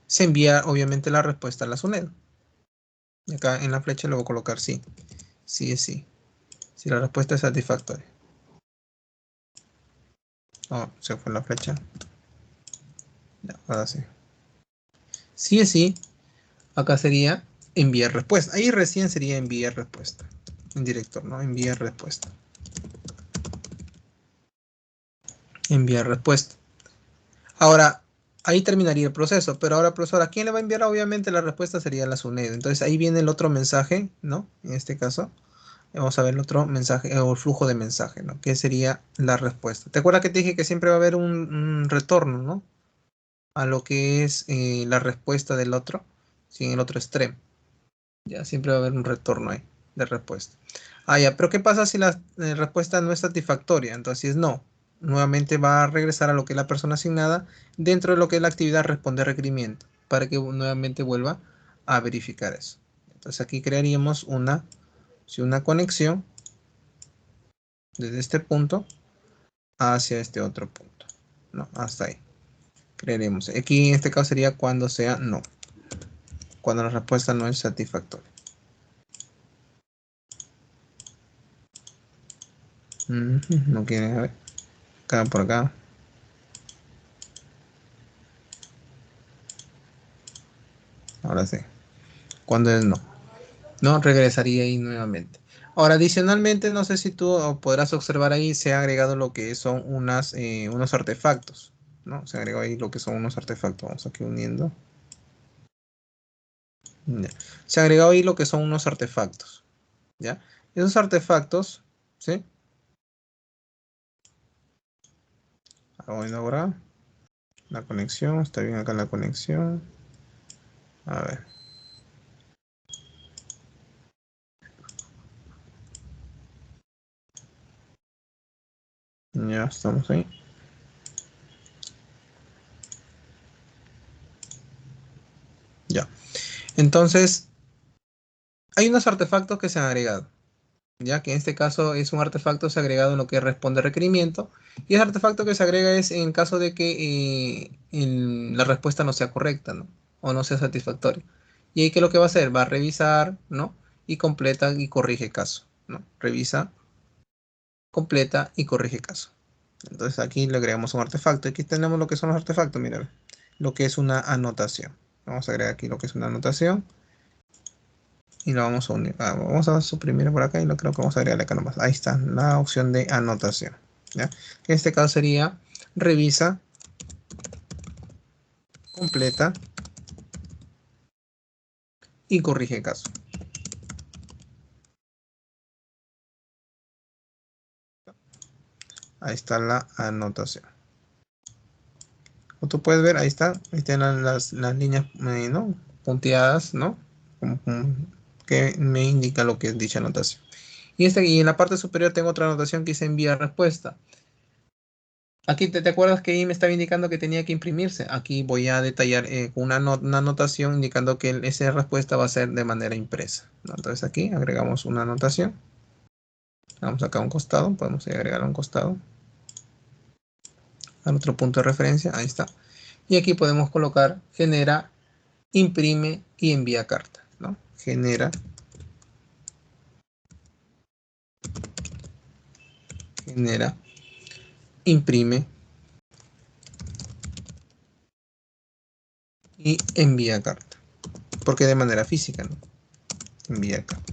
se envía obviamente la respuesta a la SUNEDU. Y acá en la flecha le voy a colocar sí. Sí es sí. Si la respuesta es satisfactoria. Oh, se fue la flecha. Ya, ahora sí. Sí es sí. Acá sería enviar respuesta. Ahí recién sería enviar respuesta. En director, ¿no? Enviar respuesta. Enviar respuesta. Ahora, ahí terminaría el proceso. Pero ahora, profesor, ¿a quién le va a enviar? Obviamente la respuesta sería la SUNEDU. Entonces ahí viene el otro mensaje, ¿no? En este caso. Vamos a ver el otro mensaje o el flujo de mensaje, ¿no? Que sería la respuesta. ¿Te acuerdas que te dije que siempre va a haber un retorno, ¿no? A lo que es la respuesta del otro, sí, en el otro extremo. Ya siempre va a haber un retorno ahí de respuesta. Ah, ya, pero ¿qué pasa si la respuesta no es satisfactoria? Entonces, si es no, nuevamente va a regresar a lo que es la persona asignada dentro de lo que es la actividad responder requerimiento, para que nuevamente vuelva a verificar eso. Entonces aquí crearíamos una conexión desde este punto hacia este otro punto, ¿no? Hasta ahí. Crearemos. Aquí en este caso sería cuando sea no, cuando la respuesta no es satisfactoria. No quiere, a ver, acá por acá. Ahora sí. Cuando es no. No, regresaría ahí nuevamente. Ahora, adicionalmente, no sé si tú podrás observar ahí, se ha agregado lo que son unos artefactos, ¿no? Se ha agregado ahí lo que son unos artefactos. Vamos aquí uniendo. Ya. Se ha agregado ahí lo que son unos artefactos, ¿ya? Esos artefactos, ¿sí? Ahora la conexión, está bien acá la conexión. A ver. Ya estamos ahí. Ya. Entonces, hay unos artefactos que se han agregado. Ya que en este caso es un artefacto se ha agregado en lo que responde requerimiento. Y ese artefacto que se agrega es en caso de que la respuesta no sea correcta, ¿no? O no sea satisfactoria. Y ahí que lo que va a hacer, va a revisar, ¿no? Y completa y corrige caso, ¿no? Revisa, completa y corrige caso. Entonces aquí le agregamos un artefacto. Aquí tenemos lo que son los artefactos, mira, lo que es una anotación. Vamos a agregar aquí lo que es una anotación y lo vamos a unir. Vamos a suprimir por acá y lo creo que vamos a agregarle acá nomás. Ahí está la opción de anotación. ¿Ya? En este caso sería revisa, completa y corrige caso. Ahí está la anotación. Como tú puedes ver, ahí está. Ahí están las líneas ¿no? Punteadas, ¿no? Que me indica lo que es dicha anotación. Y en la parte superior tengo otra anotación que dice envía respuesta. Aquí te acuerdas que ahí me estaba indicando que tenía que imprimirse. Aquí voy a detallar una anotación indicando que esa respuesta va a ser de manera impresa, ¿no? Entonces aquí agregamos una anotación. Vamos acá a un costado, podemos agregar a un costado. Al otro punto de referencia, ahí está. Y aquí podemos colocar genera, imprime y envía carta, ¿no? Genera, imprime y envía carta. Porque de manera física, ¿no? Envía carta.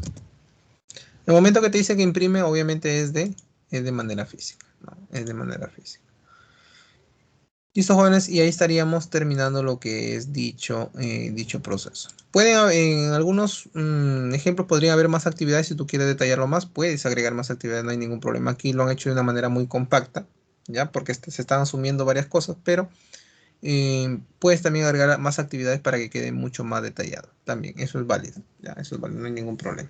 El momento que te dice que imprime, obviamente es de manera física, ¿no? Es de manera física. Listo, jóvenes, y ahí estaríamos terminando lo que es dicho proceso. En algunos ejemplos podría haber más actividades. Si tú quieres detallarlo más, puedes agregar más actividades, no hay ningún problema. Aquí lo han hecho de una manera muy compacta, ¿ya? Porque se están asumiendo varias cosas, pero puedes también agregar más actividades para que quede mucho más detallado. También, eso es válido, ¿ya? Eso es válido, no hay ningún problema.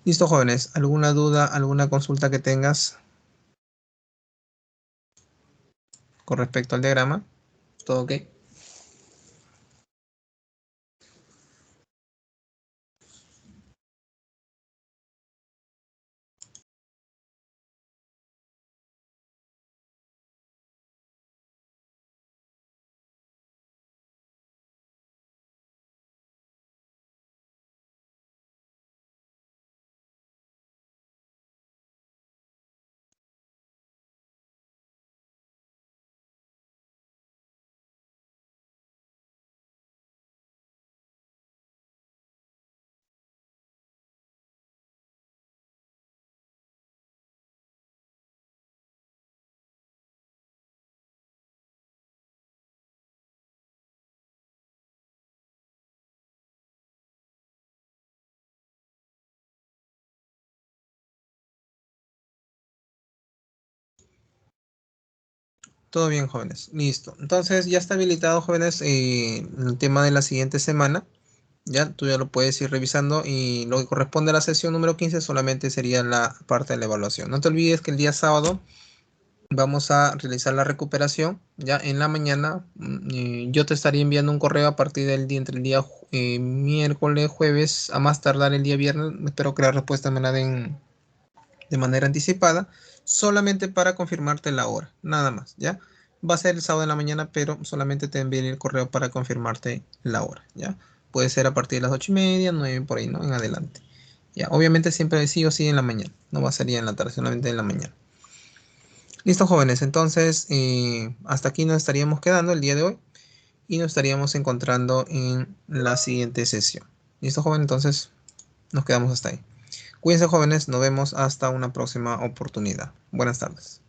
Listo, jóvenes, ¿alguna duda, alguna consulta que tengas con respecto al diagrama? ¿Todo ok? Todo bien, jóvenes. Listo. Entonces ya está habilitado, jóvenes, el tema de la siguiente semana. Ya, tú ya lo puedes ir revisando y lo que corresponde a la sesión número 15 solamente sería la parte de la evaluación. No te olvides que el día sábado vamos a realizar la recuperación. Ya en la mañana yo te estaría enviando un correo a partir del día, entre el día miércoles, jueves, a más tardar el día viernes. Espero que la respuesta me la den de manera anticipada, solamente para confirmarte la hora, nada más, ¿ya? Va a ser el sábado en la mañana, pero solamente te enviaré el correo para confirmarte la hora, ¿ya? Puede ser a partir de las 8:30, 9 por ahí, ¿no? En adelante. Ya, obviamente siempre sí o sí en la mañana, no va a ser ya en la tarde, solamente en la mañana. Listo, jóvenes, entonces hasta aquí nos estaríamos quedando el día de hoy y nos estaríamos encontrando en la siguiente sesión. Listo, jóvenes, entonces nos quedamos hasta ahí. Cuídense, jóvenes, nos vemos hasta una próxima oportunidad. Buenas tardes.